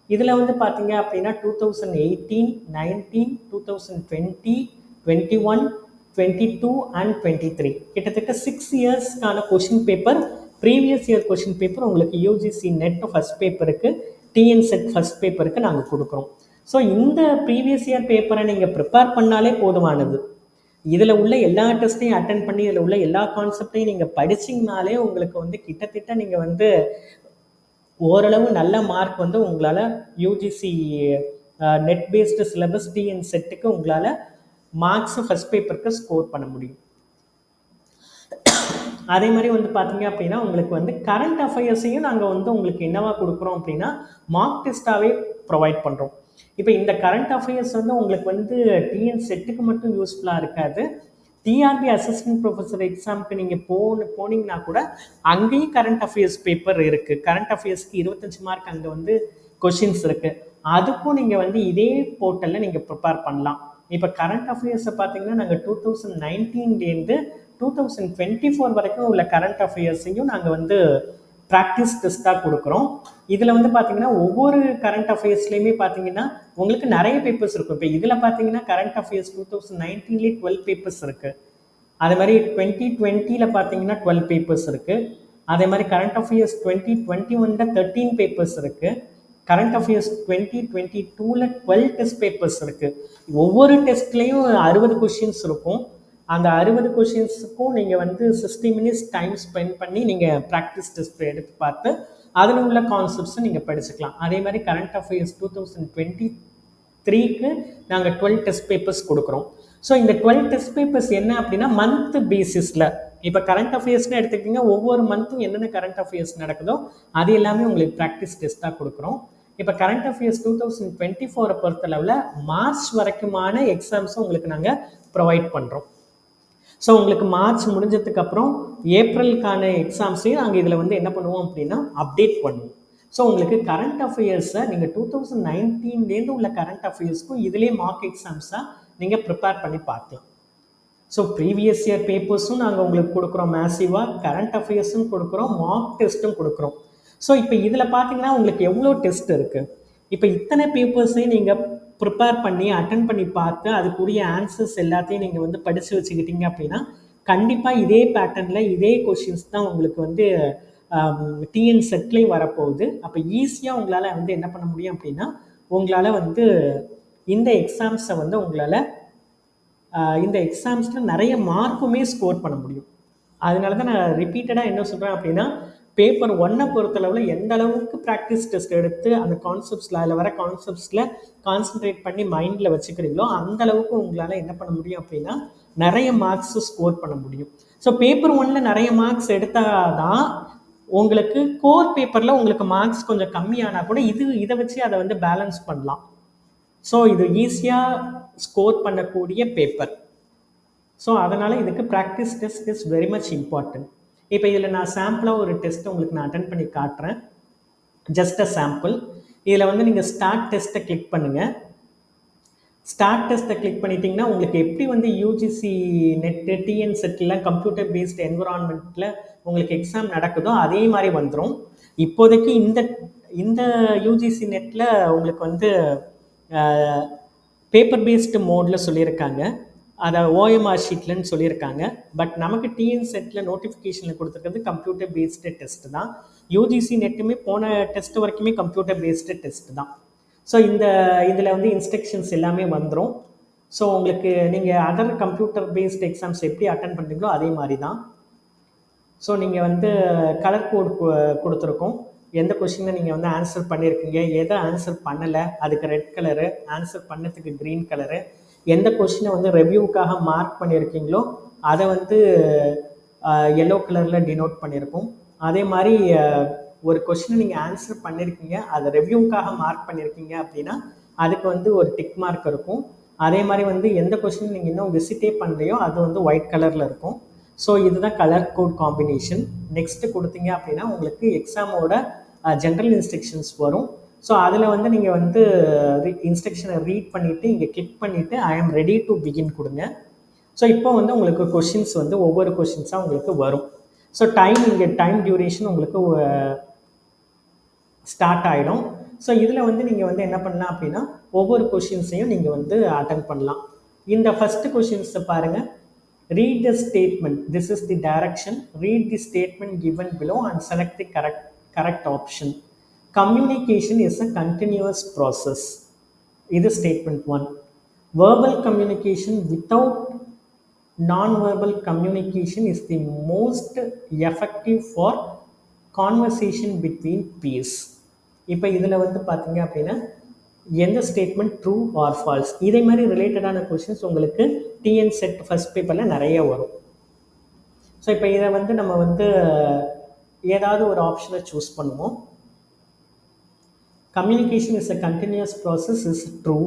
இதில் வந்து பார்த்தீங்க அப்படின்னா 2018, 19, 2020, 21, 22 அண்ட் 23 கிட்டத்தட்ட 6 இயர்ஸ்க்கான question paper, previous year question paper உங்களுக்கு யூஜிசி நெட் ஃபஸ்ட் பேப்பருக்கு, டிஎன் செட் ஃபஸ்ட் பேப்பருக்கு நாங்கள் கொடுக்குறோம். ஸோ இந்த ப்ரீவியஸ் இயர் பேப்பரை நீங்கள் ப்ரிப்பேர் பண்ணாலே போதுமானது. இதில் உள்ள எல்லா டெஸ்ட்டையும் அட்டென்ட் பண்ணி இதில் உள்ள எல்லா கான்செப்டையும் நீங்கள் படிச்சிங்கனாலே உங்களுக்கு வந்து கிட்டத்தட்ட நீங்கள் வந்து ஓரளவு நல்ல மார்க் வந்து உங்களால் UGC net based syllabus TN செட்டுக்கு உங்களால் மார்க்ஸ் ஃபஸ்ட் பேப்பருக்கு ஸ்கோர் பண்ண முடியும். அதே மாதிரி வந்து பார்த்தீங்க அப்படின்னா உங்களுக்கு வந்து கரண்ட் அஃபேர்ஸையும் நாங்கள் வந்து உங்களுக்கு என்னவா கொடுக்குறோம் அப்படின்னா மார்க் டெஸ்ட்டாகவே ப்ரொவைட் பண்ணுறோம். இப்போ இந்த கரண்ட் அஃபேர்ஸ் வந்து உங்களுக்கு வந்து டிஎன் செட்டுக்கு மட்டும் யூஸ்ஃபுல்லாக இருக்காது. டிஆர்பி அசிஸ்டன்ட் ப்ரொஃபஸர் எக்ஸாமுக்கு நீங்கள் போனீங்கன்னா கூட அங்கேயும் கரண்ட் அஃபேர்ஸ் பேப்பர் இருக்குது. கரண்ட் அஃபேர்ஸ்க்கு 25 மார்க் அங்கே வந்து கொஷின்ஸ் இருக்குது. அதுக்கும் நீங்கள் வந்து இதே போர்ட்டலில் நீங்கள் ப்ரிப்பேர் பண்ணலாம். இப்போ கரண்ட் அஃபேர்ஸை பார்த்தீங்கன்னா நாங்கள் 2019 2024 வரைக்கும் உள்ள கரண்ட் அஃபேர்ஸையும் நாங்கள் வந்து ப்ராக்டிஸ் டெஸ்ட்டாக கொடுக்குறோம். இதில் வந்து பார்த்தீங்கன்னா ஒவ்வொரு கரண்ட் அஃபேர்ஸ்லேயுமே பார்த்தீங்கன்னா உங்களுக்கு நிறைய பேப்பர்ஸ் இருக்கும். இப்போ இதில் பார்த்தீங்கன்னா கரண்ட் அஃபேர்ஸ் 2019 12 பேப்பர்ஸ் இருக்குது. அதே மாதிரி 2020 பார்த்தீங்கன்னா 12 பேப்பர்ஸ் இருக்குது. அதே மாதிரி கரண்ட் அஃபேர்ஸ் 2021 13 பேப்பர்ஸ் இருக்குது. கரண்ட் அஃபேர்ஸ் 2022 12 டெஸ்ட் பேப்பர்ஸ் இருக்குது. ஒவ்வொரு டெஸ்ட்லேயும் 60 கொஷின்ஸ் இருக்கும். அந்த 60 கொஷின்ஸுக்கும் நீங்கள் வந்து 60 minutes டைம் ஸ்பெண்ட் பண்ணி நீங்கள் ப்ராக்டிஸ் டெஸ்ட் எடுத்து பார்த்து அதில் உள்ள கான்செப்ட்ஸை நீங்கள் படிச்சுக்கலாம். அதே மாதிரி கரண்ட் அஃபேர்ஸ் 2023க்கு நாங்கள் 12 டெஸ்ட் பேப்பர்ஸ் கொடுக்குறோம். ஸோ இந்த 12 டெஸ்ட் பேப்பர்ஸ் என்ன அப்படின்னா மந்த் பேசிஸில், இப்போ கரண்ட் அஃபேர்ஸ்னு எடுத்துக்கிட்டிங்கன்னா ஒவ்வொரு மந்த்தும் என்னென்ன கரண்ட் அஃபேர்ஸ் நடக்குதோ அது எல்லாமே உங்களுக்கு ப்ராக்டிஸ் டெஸ்ட்டாக கொடுக்குறோம். இப்போ கரண்ட் அஃபேர்ஸ் 2024 பொறுத்தளவில் மார்ச் வரைக்குமான எக்ஸாம்ஸும் உங்களுக்கு நாங்கள் ப்ரொவைட் பண்ணுறோம். ஸோ உங்களுக்கு மார்ச் முடிஞ்சதுக்கப்புறம் ஏப்ரலுக்கான எக்ஸாம்ஸையும் நாங்கள் இதில் வந்து என்ன பண்ணுவோம் அப்படின்னா அப்டேட் பண்ணுவோம். ஸோ உங்களுக்கு கரண்ட் அஃபேர்ஸை நீங்கள் 2019 உள்ள கரண்ட் அஃபேர்ஸ்க்கும் இதிலே மார்க் எக்ஸாம்ஸாக நீங்கள் ப்ரிப்பேர் பண்ணி பார்க்கலாம். ஸோ ப்ரீவியஸ் இயர் பேப்பர்ஸும் நாங்கள் உங்களுக்கு கொடுக்குறோம் மேசிவாக, கரண்ட் அஃபேர்ஸும் கொடுக்குறோம், மார்க் டெஸ்ட்டும் கொடுக்குறோம். ஸோ இப்போ இதில் பார்த்தீங்கன்னா உங்களுக்கு எவ்வளோ டெஸ்ட் இருக்குது. இப்போ இத்தனை பேப்பர்ஸையும் நீங்கள் ப்ரிப்பேர் பண்ணி அட்டன் பண்ணி பார்த்து அதுக்குரிய ஆன்சர்ஸ் எல்லாத்தையும் நீங்கள் வந்து படித்து வச்சுக்கிட்டீங்க அப்படின்னா கண்டிப்பாக இதே பேட்டர்னில் இதே கொஷின்ஸ் தான் உங்களுக்கு வந்து டிஎன் செட்லேயும் வரப்போகுது. அப்போ ஈஸியாக உங்களால் வந்து என்ன பண்ண முடியும் அப்படின்னா உங்களால் வந்து இந்த எக்ஸாம்ஸை வந்து உங்களால் இந்த எக்ஸாம்ஸில் நிறைய மார்க்குமே ஸ்கோர் பண்ண முடியும். அதனால தான் நான் ரிப்பீட்டடாக என்ன சொல்கிறேன் அப்படின்னா, பேப்பர் 1 பொறுத்தளவில் எந்த அளவுக்கு ப்ராக்டிஸ் டெஸ்ட் எடுத்து அந்த கான்செப்ட்ஸில் அதில் வர கான்செப்ட்ஸில் கான்சென்ட்ரேட் பண்ணி மைண்டில் வச்சுக்கிறீங்களோ அந்த அளவுக்கு உங்களால் என்ன பண்ண முடியும் அப்படின்னா நிறைய மார்க்ஸ் ஸ்கோர் பண்ண முடியும். ஸோ பேப்பர் 1ல் நிறைய மார்க்ஸ் எடுத்தால் தான் உங்களுக்கு கோர் பேப்பரில் உங்களுக்கு மார்க்ஸ் கொஞ்சம் கம்மியானால் கூட இதை வச்சு அதை வந்து பேலன்ஸ் பண்ணலாம். ஸோ இது ஈஸியாக ஸ்கோர் பண்ணக்கூடிய பேப்பர். ஸோ அதனால் இதுக்கு practice test is very much important. இப்போ இதில் நான் சாம்பிளாக ஒரு டெஸ்ட்டை உங்களுக்கு நான் அட்டென்ட் பண்ணி காட்டுறேன். Just a sample. இதில் வந்து நீங்கள் ஸ்டார்ட் டெஸ்ட்டை கிளிக் பண்ணுங்கள். ஸ்டார்ட் டெஸ்ட்டை கிளிக் பண்ணிட்டீங்கன்னா உங்களுக்கு எப்படி வந்து யூஜிசி நெட்டு டிஎன் செட்டில் கம்ப்யூட்டர் பேஸ்ட் என்விரான்மெண்ட்டில் உங்களுக்கு எக்ஸாம் நடக்குதோ அதே மாதிரி வந்துடும். இப்போதைக்கு இந்த யூஜிசி நெட்டில் உங்களுக்கு வந்து பேப்பர் பேஸ்டு மோடில் சொல்லியிருக்காங்க, அதை ஓஎம்ஆர் ஷீட்லன்னு சொல்லியிருக்காங்க. பட் நமக்கு டிஎன் செட்டில் நோட்டிஃபிகேஷனில் கொடுத்துருக்கிறது கம்ப்யூட்டர் பேஸ்டு டெஸ்ட்டு தான். யூஜிசி நெட்டுமே போன டெஸ்ட் வரைக்குமே கம்ப்யூட்டர் பேஸ்டு டெஸ்ட்டு தான். ஸோ இதில் வந்து இன்ஸ்ட்ரக்ஷன்ஸ் எல்லாமே வந்துடும். ஸோ உங்களுக்கு நீங்கள் அதர் கம்ப்யூட்டர் பேஸ்டு எக்ஸாம்ஸ் எப்படி அட்டன் பண்ணுறீங்களோ அதே மாதிரி தான். ஸோ நீங்கள் வந்து கலர் கோட் கொடுத்துருக்கோம். எந்த கொஷினை நீங்கள் வந்து ஆன்சர் பண்ணியிருக்கீங்க, எதை ஆன்சர் பண்ணலை அதுக்கு ரெட் கலரு, ஆன்சர் பண்ணதுக்கு க்ரீன் கலரு, எந்த கொஷினை வந்து ரெவ்யூவுக்காக மார்க் பண்ணியிருக்கீங்களோ அதை வந்து எல்லோ கலரில் டினோட் பண்ணியிருக்கோம். அதே மாதிரி ஒரு கொஷினை நீங்கள் ஆன்சர் பண்ணியிருக்கீங்க, அதை ரெவ்யூவுக்காக மார்க் பண்ணியிருக்கீங்க அப்படின்னா அதுக்கு வந்து ஒரு டிக் மார்க் இருக்கும். அதே மாதிரி வந்து எந்த கொஷின் நீங்கள் இன்னும் விசிட்டே பண்ணலையோ அது வந்து ஒயிட் கலரில் இருக்கும். ஸோ இதுதான் கலர் கோட் காம்பினேஷன். நெக்ஸ்ட்டு கொடுத்தீங்க அப்படின்னா உங்களுக்கு எக்ஸாமோட ஜென்ரல் இன்ஸ்ட்ரக்ஷன்ஸ் வரும். ஸோ அதில் வந்து நீங்கள் வந்து இன்ஸ்ட்ரக்ஷனை ரீட் பண்ணிவிட்டு இங்கே கிளிக் பண்ணிவிட்டு ஐ ஆம் ரெடி டு பிகின் கொடுங்க. ஸோ இப்போ வந்து உங்களுக்கு கொஷின்ஸ் வந்து ஒவ்வொரு கொஷின்ஸாக உங்களுக்கு வரும். ஸோ இங்கே டைம் டியூரேஷன் உங்களுக்கு ஸ்டார்ட் ஆகிடும். ஸோ இதில் வந்து நீங்கள் வந்து என்ன பண்ணலாம் அப்படின்னா ஒவ்வொரு கொஷின்ஸையும் நீங்கள் வந்து அட்டன் பண்ணலாம். இந்த ஃபஸ்ட்டு கொஷின்ஸை பாருங்கள். Read the statement. This is the direction. Read the statement given below and select the correct option. Communication is a continuous process. This is statement 1. Verbal communication without non-verbal communication is the most effective for conversation between peers. இப்போ இதில் வந்து பார்த்தீங்க அப்படின்னா எந்த statement true or false, இதே மாதிரி ரிலேட்டடான questions உங்களுக்கு டிஎன் செட் ஃபர்ஸ்ட் பேப்பரில் நிறைய வரும். ஸோ இப்போ இதை வந்து நம்ம வந்து ஏதாவது ஒரு ஆப்ஷனை சூஸ் பண்ணுவோம். Communication is a continuous process is true.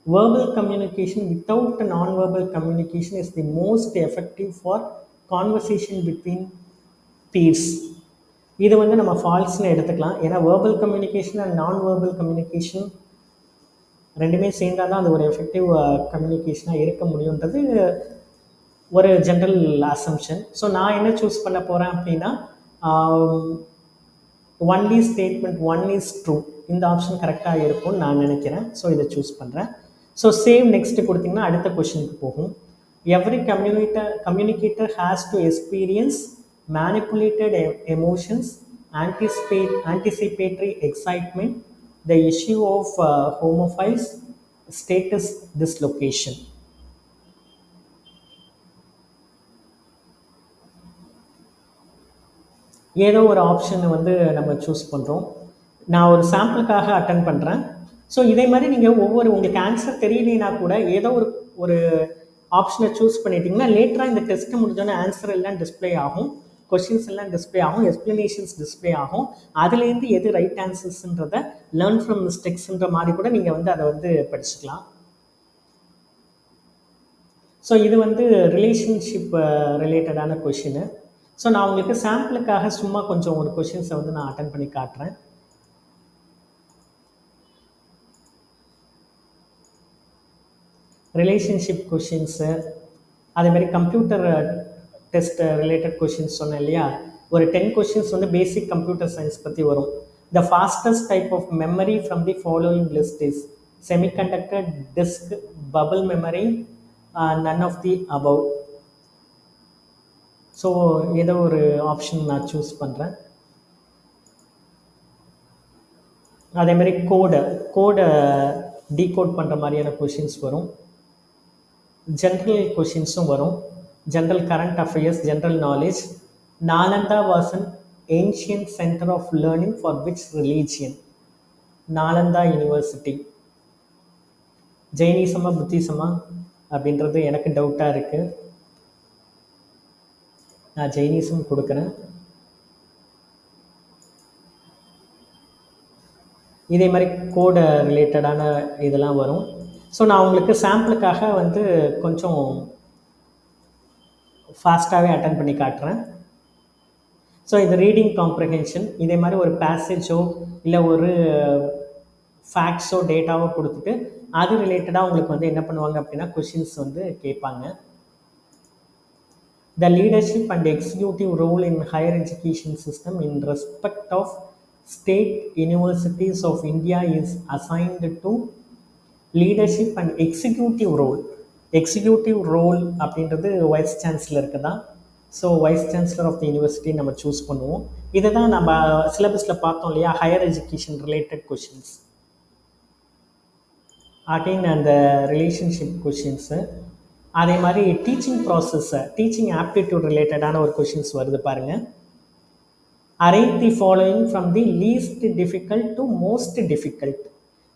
verbal communication without non-verbal communication is the most effective for conversation between peers. இது வந்து நம்ம ஃபால்ஸ்னு எடுத்துக்கலாம். ஏன்னா வேர்பல் கம்யூனிகேஷன் அண்ட் நான் வேர்பல் கம்யூனிகேஷன் ரெண்டுமே சேர்ந்தால் தான் அது ஒரு எஃபெக்டிவ் கம்யூனிகேஷனாக இருக்க முடியுன்றது ஒரு ஜென்ரல் அசம்ஷன். ஸோ நான் என்ன சூஸ் பண்ண போகிறேன் அப்படின்னா ஒன்லி ஸ்டேட்மெண்ட் 1 இஸ் ட்ரூ, இந்த ஆப்ஷன் கரெக்டாக இருக்கும்னு நான் நினைக்கிறேன். ஸோ இதை சூஸ் பண்ணுறேன். ஸோ சேவ் நெக்ஸ்ட்டு கொடுத்திங்கன்னா அடுத்த கொஷனுக்கு போகும். Every communicator has to experience manipulated emotions, anticipatory excitement, the issue of homophiles, status dislocation. ஏதோ ஒரு ஆப்ஷனை வந்து நம்ம சூஸ் பண்ணுறோம். நான் ஒரு சாம்பிளுக்காக அட்டன் பண்ணுறேன். ஸோ இதே மாதிரி நீங்கள் உங்களுக்கு ஆன்சர் தெரியலைன்னா கூட ஏதோ ஒரு ஆப்ஷனை சூஸ் பண்ணிட்டீங்கன்னா லேட்டராக இந்த டெஸ்ட்டு முடிஞ்சோன்னே ஆன்சர் எல்லாம் டிஸ்பிளே ஆகும், கொஷின்ஸ் எல்லாம் டிஸ்பிளே ஆகும், எக்ஸ்பிளனேஷன்ஸ் டிஸ்பிளே ஆகும். அதுலேருந்து எது ரைட் ஆன்சர்ஸ்ன்றதை லேர்ன் ஃப்ரம் மிஸ்டேக்ஸ்ன்ற மாதிரி கூட நீங்கள் வந்து அதை வந்து படிச்சுக்கலாம். ஸோ இது வந்து ரிலேஷன்ஷிப் ரிலேட்டடான கொஷினு. ஸோ நான் உங்களுக்கு சாம்பிளுக்காக சும்மா கொஞ்சம் ஒரு கொஷின்ஸை வந்து நான் அட்டன் பண்ணி காட்டுறேன். ரிலேஷன்ஷிப் கொஷின்ஸு, அதேமாதிரி கம்ப்யூட்டர் டெஸ்ட் ரிலேட்டட் கொஷின்ஸ் சொன்னேன் இல்லையா, ஒரு 10 கொஷின்ஸ் வந்து பேசிக் கம்ப்யூட்டர் சயின்ஸ் பற்றி வரும். The fastest type of memory from the following list is semiconductor, disk, bubble memory, none of the above. So ஏதோ ஒரு ஆப்ஷன் நான் சூஸ் பண்ணுறேன். அதே மாதிரி கோடை டீகோட் பண்ணுற மாதிரியான கொஷின்ஸ் வரும். ஜென்ரல் கொஷின்ஸும் வரும். General current affairs, general knowledge. Nalanda was an ancient centre of learning for which religion? Nalanda university. ஜெயினிசமா புத்திசமா அப்படின்றது எனக்கு டவுட்டாக இருக்குது. நான் ஜெயினிசம் கொடுக்குறேன். இதே மாதிரி கோடு ரிலேட்டடான இதெல்லாம் வரும். ஸோ நான் உங்களுக்கு சாம்பிளுக்காக வந்து கொஞ்சம் ஃபாஸ்ட்டாகவே அட்டன் பண்ணி காட்டுறேன். ஸோ இது ரீடிங் காம்ப்ரஹென்ஷன். இதே மாதிரி ஒரு பேசேஜோ இல்லை ஒரு ஃபேக்ட்ஸோ டேட்டாவோ கொடுத்துட்டு அது ரிலேட்டடாக உங்களுக்கு வந்து என்ன பண்ணுவாங்க அப்படின்னா கொஷின்ஸ் வந்து கேட்பாங்க. The leadership and executive role in higher education system in respect of state universities of India is assigned to leadership and executive role. Executive role அப்படின்றது வைஸ் சான்சலருக்கு தான். So vice chancellor of the university நம்ம choose பண்ணுவோம். இதை தான் நம்ம சிலபஸில் பார்த்தோம் இல்லையா, higher education related questions. Again அந்த ரிலேஷன்ஷிப் கொஷின்ஸு. அதே மாதிரி டீச்சிங் ப்ராசஸ்ஸை, டீச்சிங் ஆப்டிடியூட் ரிலேட்டடான ஒரு கொஷின்ஸ் வருது பாருங்கள். Arrange the following from the least difficult to most difficult.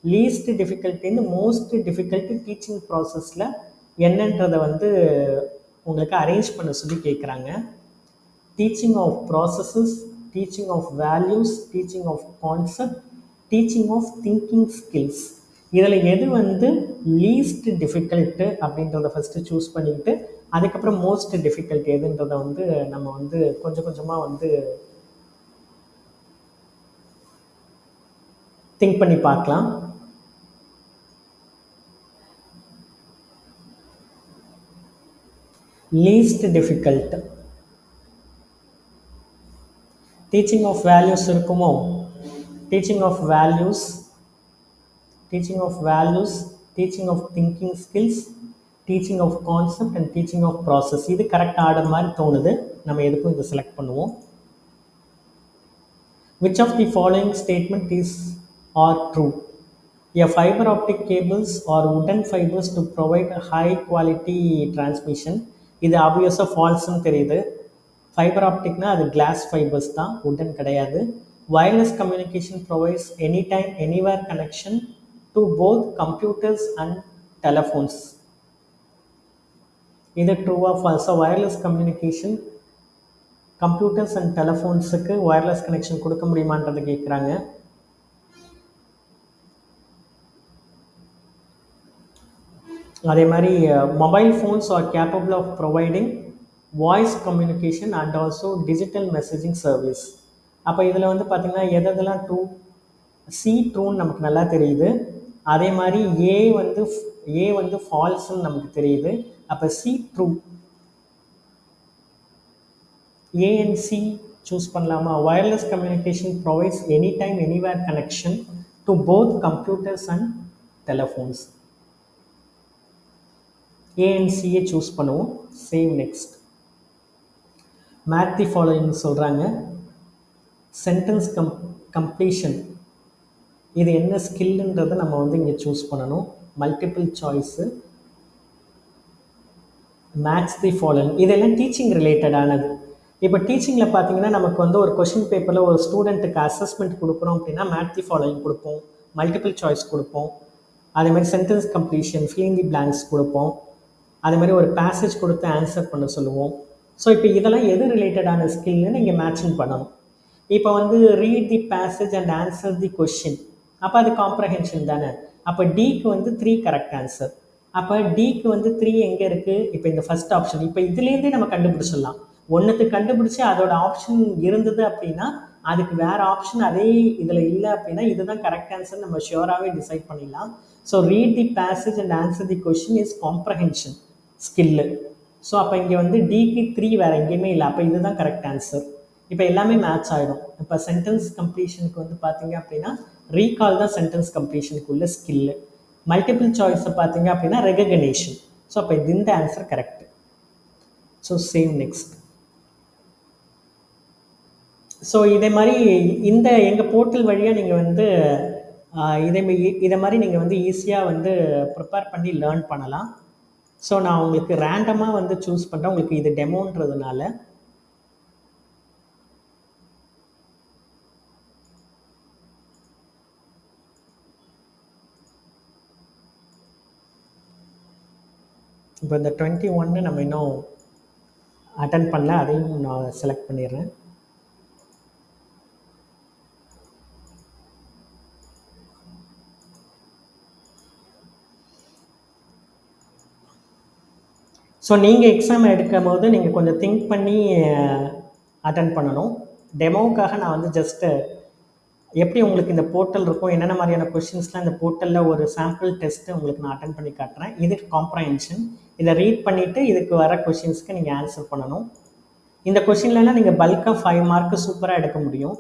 Least டிஃபிகல்ட்டின்னு மோஸ்ட் டிஃபிகல்ட் டீச்சிங் ப்ராசஸில் என்னன்றதை வந்து உங்களுக்கு அரேஞ்ச் பண்ண சொல்லி கேட்குறாங்க. Teaching of processes, teaching of values, teaching of concept, teaching of thinking skills. இதில் எது வந்து லீஸ்ட் டிஃபிகல்ட்டு அப்படின்றத ஃபஸ்ட்டு சூஸ் பண்ணிக்கிட்டு அதுக்கப்புறம் மோஸ்ட் டிஃபிகல்ட் எதுன்றதை வந்து நம்ம வந்து கொஞ்சம் கொஞ்சமாக வந்து திங்க் பண்ணி பார்க்கலாம். Least difficult teaching of values இருக்குமோ? Teaching of values, teaching of values, teaching of thinking skills, teaching of concept and teaching of process. இது கரெக்ட் ஆர்டர் மாதிரி தோணுது. நம்ம எதுக்கும் இதை செலக்ட் பண்ணுவோம். Which of the following statement is or true? A fiber optic cables or wooden fibers to provide a high quality transmission. இது ஆப்வியஸாக ஃபால்ஸ்ன்னு தெரியுது. ஃபைபர் ஆப்டிக்னா அது கிளாஸ் ஃபைபர்ஸ் தான், உடன் கிடையாது. Wireless communication provides any time anywhere connection to both computers and telephones. இது ட்ரூவா ஃபால்ஸா? வயர்லெஸ் கம்யூனிகேஷன் கம்ப்யூட்டர்ஸ் அண்ட் டெலஃபோன்ஸுக்கு வயர்லெஸ் கனெக்ஷன் கொடுக்க முடியுமான்றதை கேட்குறாங்க. அதே மாதிரி mobile phones are capable of providing voice communication and also digital messaging service. அப்போ இதில் வந்து பார்த்திங்கன்னா எதெல்லாம் ட்ரூ? சி ட்ரூன்னு நமக்கு நல்லா தெரியுது. அதே மாதிரி ஏ வந்து ஃபால்ஸ்ன்னு நமக்கு தெரியுது. அப்போ C true. A and C choose பண்ணலாமா? Wireless communication provides any time anywhere connection to both computers and telephones. A and சியை சூஸ் பண்ணுவோம். Save next. Match the following சொல்கிறாங்க. சென்டென்ஸ் கம்ப்ளீஷன் இது என்ன ஸ்கில்ன்றதை நம்ம வந்து இங்கே சூஸ் பண்ணணும். Multiple choice, match the following இதெல்லாம் டீச்சிங் ரிலேட்டடானது. இப்போ டீச்சிங்கில் பார்த்தீங்கன்னா நமக்கு வந்து ஒரு கொஷின் பேப்பரில் ஒரு ஸ்டூடெண்ட்டுக்கு அசஸ்மெண்ட் கொடுக்குறோம் அப்படின்னா மேட்ச் தி ஃபாலோயிங் கொடுப்போம், மல்டிபிள் சாய்ஸ் கொடுப்போம், அதேமாதிரி sentence completion, fill in the blanks கொடுப்போம், அதேமாதிரி ஒரு பேசேஜ் கொடுத்து ஆன்சர் பண்ண சொல்லுவோம். ஸோ இப்போ இதெல்லாம் எது ரிலேட்டடான ஸ்கில்னு நீங்கள் மேட்சிங் பண்ணணும். இப்போ வந்து read the passage and answer the question, அப்போ அது காம்ப்ரஹென்ஷன் தானே. அப்போ டிக்கு வந்து 3 கரெக்ட் ஆன்சர். அப்போ டிக்கு வந்து 3 எங்கே இருக்குது? இப்போ இந்த ஃபஸ்ட் ஆப்ஷன். இப்போ இதுலேருந்தே நம்ம கண்டுபிடிச்சிடலாம். ஒன்றுத்துக்கு கண்டுபிடிச்சி அதோட ஆப்ஷன் இருந்தது அப்படின்னா அதுக்கு வேறு ஆப்ஷன் அதே இதில் இல்லை அப்படின்னா இதுதான் கரெக்ட் ஆன்சர் நம்ம ஷியோராகவே டிசைட் பண்ணிடலாம். So read the passage and answer the question is comprehension skill. So அப்போ இங்கே வந்து டிக்கு 3 வேறு எங்கேயுமே இல்லை. அப்போ இதுதான் கரெக்ட் ஆன்சர். இப்போ எல்லாமே மேட்ச் ஆகிடும். இப்போ சென்டென்ஸ் கம்ப்ளீஷனுக்கு வந்து பார்த்தீங்க அப்படின்னா ரீகால் தான் சென்டென்ஸ் கம்ப்ளீஷனுக்கு உள்ள ஸ்கில்லு. மல்டிபிள் சாய்ஸை பார்த்தீங்க அப்படின்னா ரெகக்னேஷன். ஸோ அப்போ இந்த answer correct. So save next. So இதே மாதிரி இந்த எங்கள் போர்ட்டல் வழியாக நீங்கள் வந்து இதை மாதிரி நீங்கள் வந்து ஈஸியாக வந்து ப்ரிப்பேர் பண்ணி லேர்ன் பண்ணலாம். ஸோ நான் உங்களுக்கு ரேண்டமாக வந்து சூஸ் பண்ணுறேன், உங்களுக்கு இது டெமோன்றதுனால. இப்போ இந்த 21 நம்ம இன்னும் அட்டன் பண்ணல, அதையும் நான் செலக்ட் பண்ணிடுறேன். ஸோ நீங்கள் எக்ஸாம் எடுக்கும் போது நீங்கள் கொஞ்சம் திங்க் பண்ணி அட்டன் பண்ணணும். டெமோவுக்காக நான் வந்து ஜஸ்ட்டு எப்படி உங்களுக்கு இந்த போர்ட்டல் இருக்கும், என்னென்ன மாதிரியான கொஷின்ஸ்லாம் இந்த போர்ட்டலில் ஒரு சாம்பிள் டெஸ்ட்டு உங்களுக்கு நான் அட்டன் பண்ணி காட்டுறேன். இது காம்ப்ரஹென்ஷன். இதை ரீட் பண்ணிவிட்டு இதுக்கு வர கொஷின்ஸ்க்கு நீங்கள் ஆன்சர் பண்ணணும். இந்த கொஷின்லலாம் நீங்கள் பல்காக 5 மார்க்கு சூப்பராக எடுக்க முடியும்.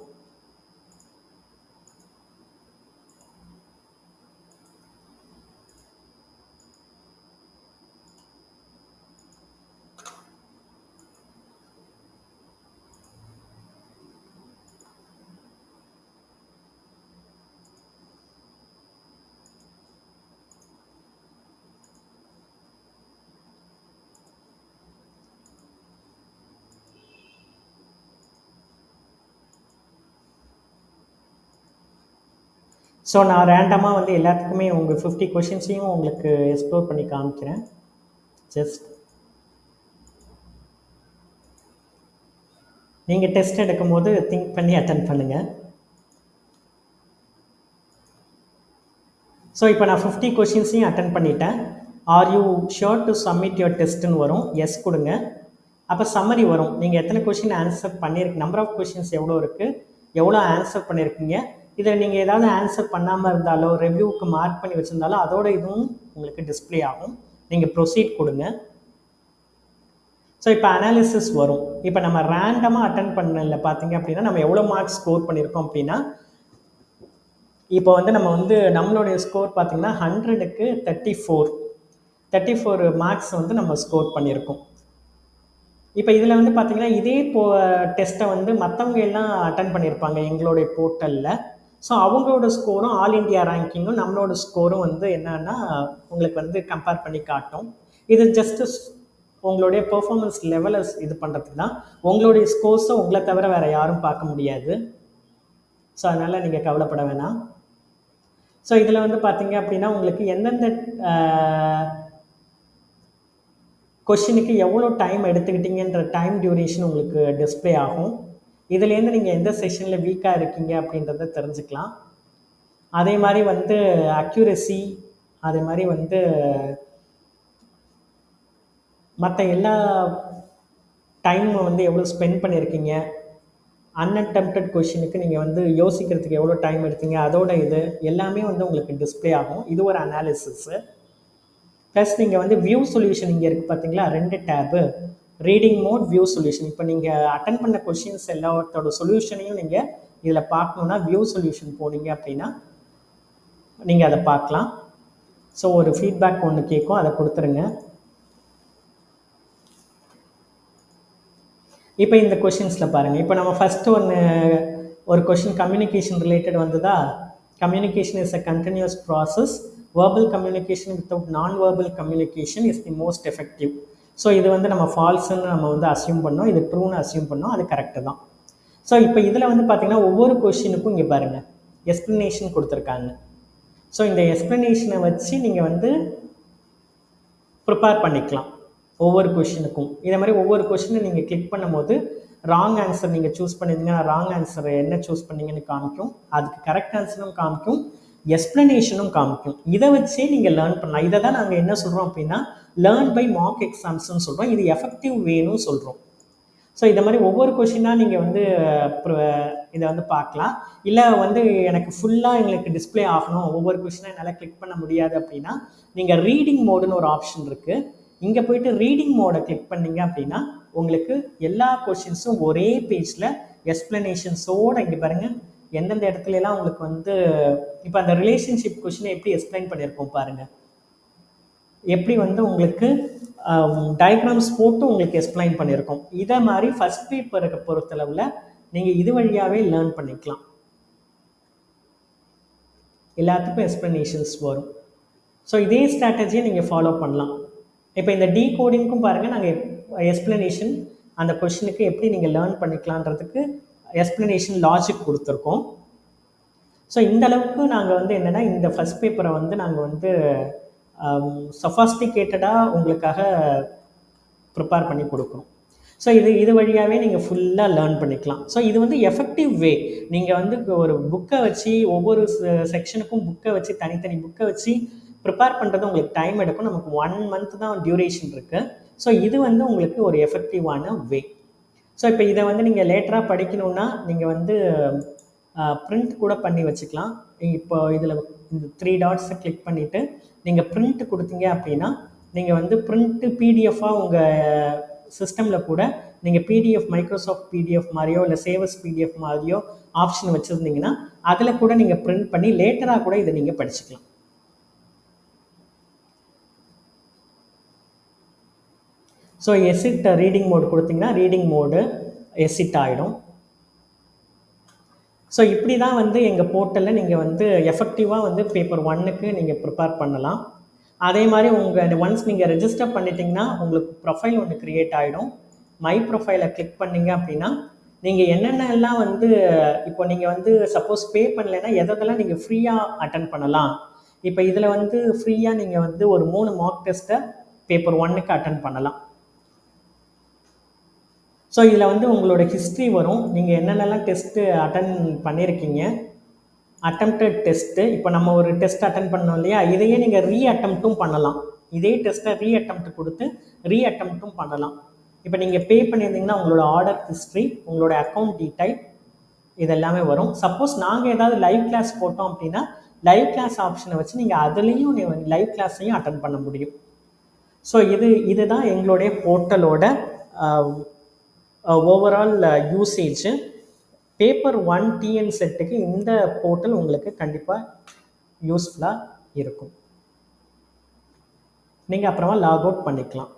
ஸோ நான் ரேண்டமாக வந்து எல்லாத்துக்குமே உங்கள் 50 கொஷின்ஸையும் உங்களுக்கு எக்ஸ்ப்ளோர் பண்ணி காமிக்கிறேன். ஜஸ்ட் நீங்கள் டெஸ்ட் எடுக்கும் போது திங்க் பண்ணி அட்டன் பண்ணுங்கள். ஸோ இப்போ நான் 50 கொஷின்ஸையும் அட்டன் பண்ணிட்டேன். Are you sure to submit your டெஸ்ட்டுன்னு வரும். எஸ் கொடுங்க. அப்போ சம்மரி வரும். நீங்கள் எத்தனை கொஷின் ஆன்சர் பண்ணியிருக்கு, நம்பர் ஆஃப் கொஷின்ஸ் எவ்வளோ இருக்குது, எவ்வளோ ஆன்சர் பண்ணியிருக்கீங்க. இதில் நீங்கள் ஏதாவது ஆன்சர் பண்ணாமல் இருந்தாலோ ரிவ்யூவுக்கு மார்க் பண்ணி வச்சுருந்தாலோ அதோட இதுவும் உங்களுக்கு டிஸ்பிளே ஆகும். நீங்கள் ப்ரொசீட் கொடுங்க. ஸோ இப்போ அனாலிசிஸ் வரும். இப்போ நம்ம ரேண்டமாக அட்டன் பண்ணல பார்த்தீங்க அப்படின்னா நம்ம எவ்வளோ மார்க்ஸ் ஸ்கோர் பண்ணியிருக்கோம் அப்படின்னா, இப்போ வந்து நம்ம வந்து நம்மளுடைய ஸ்கோர் பார்த்திங்கன்னா 100க்கு 34 மார்க்ஸ் வந்து நம்ம ஸ்கோர் பண்ணியிருக்கோம். இப்போ இதில் வந்து பார்த்திங்கன்னா இதே டெஸ்ட்டை வந்து மற்றவங்க எல்லாம் அட்டன் பண்ணியிருப்பாங்க எங்களுடைய போர்ட்டலில். ஸோ அவங்களோட ஸ்கோரும் ஆல் இண்டியா ரேங்கிங்கும் நம்மளோட ஸ்கோரும் வந்து என்னன்னா உங்களுக்கு வந்து கம்பேர் பண்ணி காட்டும். இது ஜஸ்ட்டு உங்களுடைய பெர்ஃபார்மன்ஸ் லெவலை இது பண்ணுறதுக்கு தான். உங்களுடைய ஸ்கோர்ஸை உங்களை தவிர வேறு யாரும் பார்க்க முடியாது. ஸோ அதனால் நீங்கள் கவலைப்பட வேணாம். ஸோ இதில் வந்து பார்த்தீங்க அப்படின்னா உங்களுக்கு எந்தெந்த கொஷினுக்கு எவ்வளோ டைம் எடுத்துக்கிட்டீங்கன்ற டைம் டியூரேஷன் உங்களுக்கு டிஸ்பிளே ஆகும். இதுலேருந்து நீங்கள் எந்த செஷனில் வீக்காக இருக்கீங்க அப்படின்றத தெரிஞ்சுக்கலாம். அதே மாதிரி வந்து அக்யூரசி, அதே மாதிரி வந்து மற்ற எல்லா டைம் வந்து எவ்வளோ ஸ்பெண்ட் பண்ணியிருக்கீங்க, அன்அட்டெம்ப்டட் கொஷினுக்கு நீங்கள் வந்து யோசிக்கிறதுக்கு எவ்வளோ டைம் எடுத்தீங்க, அதோட இது எல்லாமே வந்து உங்களுக்கு டிஸ்பிளே ஆகும். இது ஒரு அனாலிசிஸு. ப்ளஸ் நீங்கள் வந்து வியூ சொல்யூஷன் இங்கே இருக்குது பார்த்தீங்களா, 2 tab, reading mode, view solution. இப்போ நீங்கள் அட்டன் பண்ண கொஷின்ஸ் எல்லாத்தோட சொல்யூஷனையும் நீங்கள் இதில் பார்க்கணுன்னா வியூ சொல்யூஷன் போனீங்க அப்படின்னா நீங்கள் அதை பார்க்கலாம். ஸோ ஒரு ஃபீட்பேக் ஒன்று கேட்கும், அதை கொடுத்துருங்க. இப்போ இந்த கொஷின்ஸில் பாருங்கள். இப்போ நம்ம ஃபஸ்ட்டு ஒரு கொஷின் கம்யூனிகேஷன் ரிலேட்டட் வந்ததா. Communication is a continuous process. Verbal communication without non-verbal communication is the most effective. So இது வந்து நம்ம ஃபால்ஸுன்னு நம்ம வந்து அசியூம் பண்ணோம், இது ட்ரூன்னு அசியூம் பண்ணோம், அது கரெக்டு தான். ஸோ இப்போ இதில் வந்து பார்த்திங்கன்னா ஒவ்வொரு கொஷினுக்கும் இங்கே பாருங்கள் எக்ஸ்ப்ளனேஷன் கொடுத்துருக்காங்க. ஸோ இந்த எக்ஸ்ப்ளனேஷனை வச்சு நீங்கள் வந்து ப்ரிப்பேர் பண்ணிக்கலாம் ஒவ்வொரு கொஷினுக்கும். இதே மாதிரி ஒவ்வொரு கொஷினை நீங்கள் கிளிக் பண்ணும்போது ராங் ஆன்சர் நீங்கள் சூஸ் பண்ணியிருந்தீங்கன்னா ராங் ஆன்சர் என்ன சூஸ் பண்ணீங்கன்னு காமிக்கும், அதுக்கு கரெக்ட் ஆன்சரும் காமிக்கும், எக்ஸ்ப்ளனேஷனும் காமிக்கும். இதை வச்சே நீங்கள் லேர்ன் பண்ணலாம். இதை தான் நாங்கள் என்ன சொல்கிறோம் அப்படின்னா லேர்ன் பை மார்க் எக்ஸாம்ஸ்ன்னு சொல்கிறோம். இது எஃபெக்டிவ் வேணும் சொல்கிறோம். ஸோ இதை மாதிரி ஒவ்வொரு கொஷினாக நீங்கள் வந்து இதை வந்து பார்க்கலாம். இல்லை வந்து எனக்கு ஃபுல்லாக எங்களுக்கு டிஸ்பிளே ஆகணும், ஒவ்வொரு கொஷினாக என்னால் கிளிக் பண்ண முடியாது அப்படின்னா நீங்கள் ரீடிங் மோடுன்னு ஒரு ஆப்ஷன் இருக்குது. இங்கே போய்ட்டு ரீடிங் மோடை கிளிக் பண்ணிங்க அப்படின்னா உங்களுக்கு எல்லா கொஷின்ஸும் ஒரே பேஜில் எக்ஸ்ப்ளனேஷன்ஸோடு இங்கே பாருங்கள் எந்தெந்த இடத்துலலாம் உங்களுக்கு வந்து இப்போ அந்த ரிலேஷன்ஷிப் கொஷினை எப்படி எக்ஸ்பிளைன் பண்ணியிருக்கோம் பாருங்கள், எப்படி வந்து உங்களுக்கு டயக்ராம்ஸ் போட்டு உங்களுக்கு எக்ஸ்பிளைன் பண்ணியிருக்கோம். இதை மாதிரி ஃபஸ்ட் பேப்பருக்கு பொறுத்தளவில் நீங்கள் இது வழியாகவே லேர்ன் பண்ணிக்கலாம். எல்லாத்துக்கும் எக்ஸ்ப்ளனேஷன்ஸ் வரும். ஸோ இதே ஸ்ட்ராட்டஜியை நீங்கள் ஃபாலோ பண்ணலாம். இப்போ இந்த டீகோடிங்க்கும் பாருங்கள், நாங்கள் எக்ஸ்ப்ளனேஷன் அந்த கொஷினுக்கு எப்படி நீங்கள் லேர்ன் பண்ணிக்கலான்றதுக்கு எக்ஸ்ப்ளனேஷன் லாஜிக் கொடுத்துருக்கோம். ஸோ இந்த அளவுக்கு நாங்கள் வந்து என்னென்னா இந்த ஃபஸ்ட் பேப்பரை வந்து நாங்கள் வந்து சொஃபாஸ்டிகேட்டடாக உங்களுக்காக ப்ரிப்பேர் பண்ணி கொடுக்குறோம். ஸோ இது வழியாகவே நீங்கள் ஃபுல்லாக லேர்ன் பண்ணிக்கலாம். ஸோ இது வந்து எஃபெக்டிவ் வே. நீங்கள் வந்து ஒரு புக்கை வச்சு ஒவ்வொரு செக்ஷனுக்கும் புக்கை வச்சு தனித்தனி புக்கை வச்சு ப்ரிப்பேர் பண்ணுறது உங்களுக்கு டைம் எடுக்கும். நமக்கு 1 month தான் டியூரேஷன் இருக்குது. ஸோ இது வந்து உங்களுக்கு ஒரு எஃபெக்டிவான வே. ஸோ இப்போ இதை வந்து நீங்கள் லேட்டராக படிக்கணுன்னா நீங்கள் வந்து ப்ரிண்ட் கூட பண்ணி வச்சுக்கலாம். இப்போ இதில் இந்த 3 டாட்ஸை கிளிக் பண்ணிவிட்டு நீங்கள் ப்ரிண்ட் கொடுத்தீங்க அப்படின்னா நீங்கள் வந்து ப்ரிண்ட்டு பிடிஎஃபாக உங்கள் சிஸ்டமில் கூட நீங்கள் பிடிஎஃப் மைக்ரோசாஃப்ட் பிடிஎஃப் மாதிரியோ இல்லை சேவஸ் பிடிஎஃப் மாதிரியோ ஆப்ஷன் வச்சுருந்தீங்கன்னா அதில் கூட நீங்கள் ப்ரிண்ட் பண்ணி லேட்டராக கூட இதை நீங்கள் படிச்சுக்கலாம். ஸோ எசிட் ரீடிங் மோடு கொடுத்தீங்கன்னா ரீடிங் மோடு எசிட் ஆகிடும். ஸோ இப்படி தான் வந்து எங்கள் போர்ட்டலில் நீங்கள் வந்து எஃபெக்டிவாக வந்து பேப்பர் 1க்கு நீங்கள் ப்ரிப்பேர் பண்ணலாம். அதே மாதிரி உங்கள் ஒன்ஸ் நீங்கள் ரெஜிஸ்டர் பண்ணிட்டீங்கன்னா உங்களுக்கு ப்ரொஃபைல் ஒன்று க்ரியேட் ஆகிடும். மை ப்ரொஃபைலை கிளிக் பண்ணிங்க அப்படின்னா நீங்கள் என்னென்னலாம் வந்து இப்போ நீங்கள் வந்து சப்போஸ் பே பண்ணலைன்னா எதெல்லாம் நீங்கள் ஃப்ரீயாக அட்டன் பண்ணலாம். இப்போ இதில் வந்து ஃப்ரீயாக நீங்கள் வந்து ஒரு 3 மார்க் டெஸ்ட்டை பேப்பர் 1க்கு அட்டன் பண்ணலாம். ஸோ இதில் வந்து உங்களோட ஹிஸ்ட்ரி வரும். நீங்கள் என்னென்னலாம் டெஸ்ட்டு அட்டன் பண்ணியிருக்கீங்க, அட்டெம்ப்டட் டெஸ்ட்டு. இப்போ நம்ம ஒரு டெஸ்ட் அட்டன் பண்ணோம் இல்லையா, இதையே நீங்கள் ரீஅட்டெம்ப்ட்டும் பண்ணலாம். இதே டெஸ்ட்டை ரீஅட்டெம்ப்ட் கொடுத்து ரீஅட்டெம்ப்ட்டும் பண்ணலாம். இப்போ நீங்கள் பே பண்ணியிருந்தீங்கன்னா உங்களோட ஆர்டர் ஹிஸ்ட்ரி, உங்களோட அக்கௌண்ட் டீடைல் இதெல்லாமே வரும். சப்போஸ் நாங்கள் ஏதாவது லைவ் கிளாஸ் போட்டோம் அப்படின்னா லைவ் கிளாஸ் ஆப்ஷனை வச்சு நீங்கள் அதுலேயும் லைவ் கிளாஸையும் அட்டன் பண்ண முடியும். ஸோ இதுதான் எங்களுடைய போர்ட்டலோட ஓவரால் யூசேஜ். பேப்பர் 1 டிஎன் செட்டுக்கு இந்த போர்ட்டல் உங்களுக்கு கண்டிப்பாக யூஸ்ஃபுல்லாக இருக்கும். நீங்கள் அப்புறமா லாக் அவுட் பண்ணிக்கலாம்.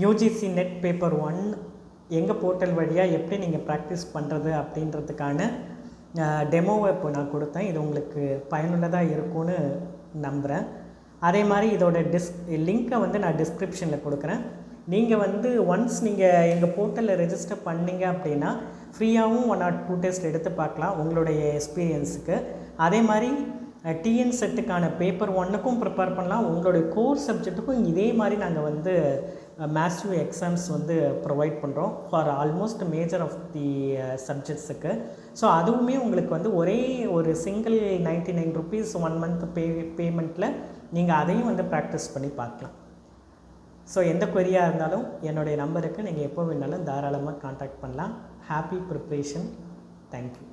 யூஜிசி நெட் பேப்பர் 1 எங்கள் போர்ட்டல் வழியாக எப்படி நீங்கள் ப்ராக்டிஸ் பண்ணுறது அப்படின்றதுக்கான டெமோவை இப்போ நான் கொடுத்தேன். இது உங்களுக்கு பயனுள்ளதாக இருக்கும்னு நம்புகிறேன். அதே மாதிரி இதோட லிங்க்கை வந்து நான் டிஸ்கிரிப்ஷனில் கொடுக்குறேன். நீங்கள் வந்து ஒன்ஸ் நீங்கள் எங்கள் போர்ட்டலில் ரெஜிஸ்டர் பண்ணிங்க அப்படின்னா ஃப்ரீயாகவும் 1 or 2 டெஸ்ட் எடுத்து பார்க்கலாம் உங்களுடைய எக்ஸ்பீரியன்ஸுக்கு. அதே மாதிரி டிஎன் செட்டுக்கான பேப்பர் 1க்கும் ப்ரிப்பேர் பண்ணலாம். உங்களுடைய கோர் சப்ஜெக்ட்டுக்கும் இதே மாதிரி நாங்கள் வந்து மேசிவ் எக்ஸாம்ஸ் வந்து ப்ரொவைட் பண்ணுறோம் for almost major of the சப்ஜெக்ட்ஸுக்கு. ஸோ அதுவுமே உங்களுக்கு வந்து ஒரே ஒரு சிங்கிள் 99 rupees 1 month பேமெண்ட்டில் நீங்கள் அதையும் வந்து ப்ராக்டிஸ் பண்ணி பார்க்கலாம். ஸோ எந்த query-ஆ இருந்தாலும் என்னுடைய நம்பருக்கு நீங்கள் எப்போ வேணாலும் தாராளமாக காண்டாக்ட் பண்ணலாம். Happy preparation. தேங்க்யூ.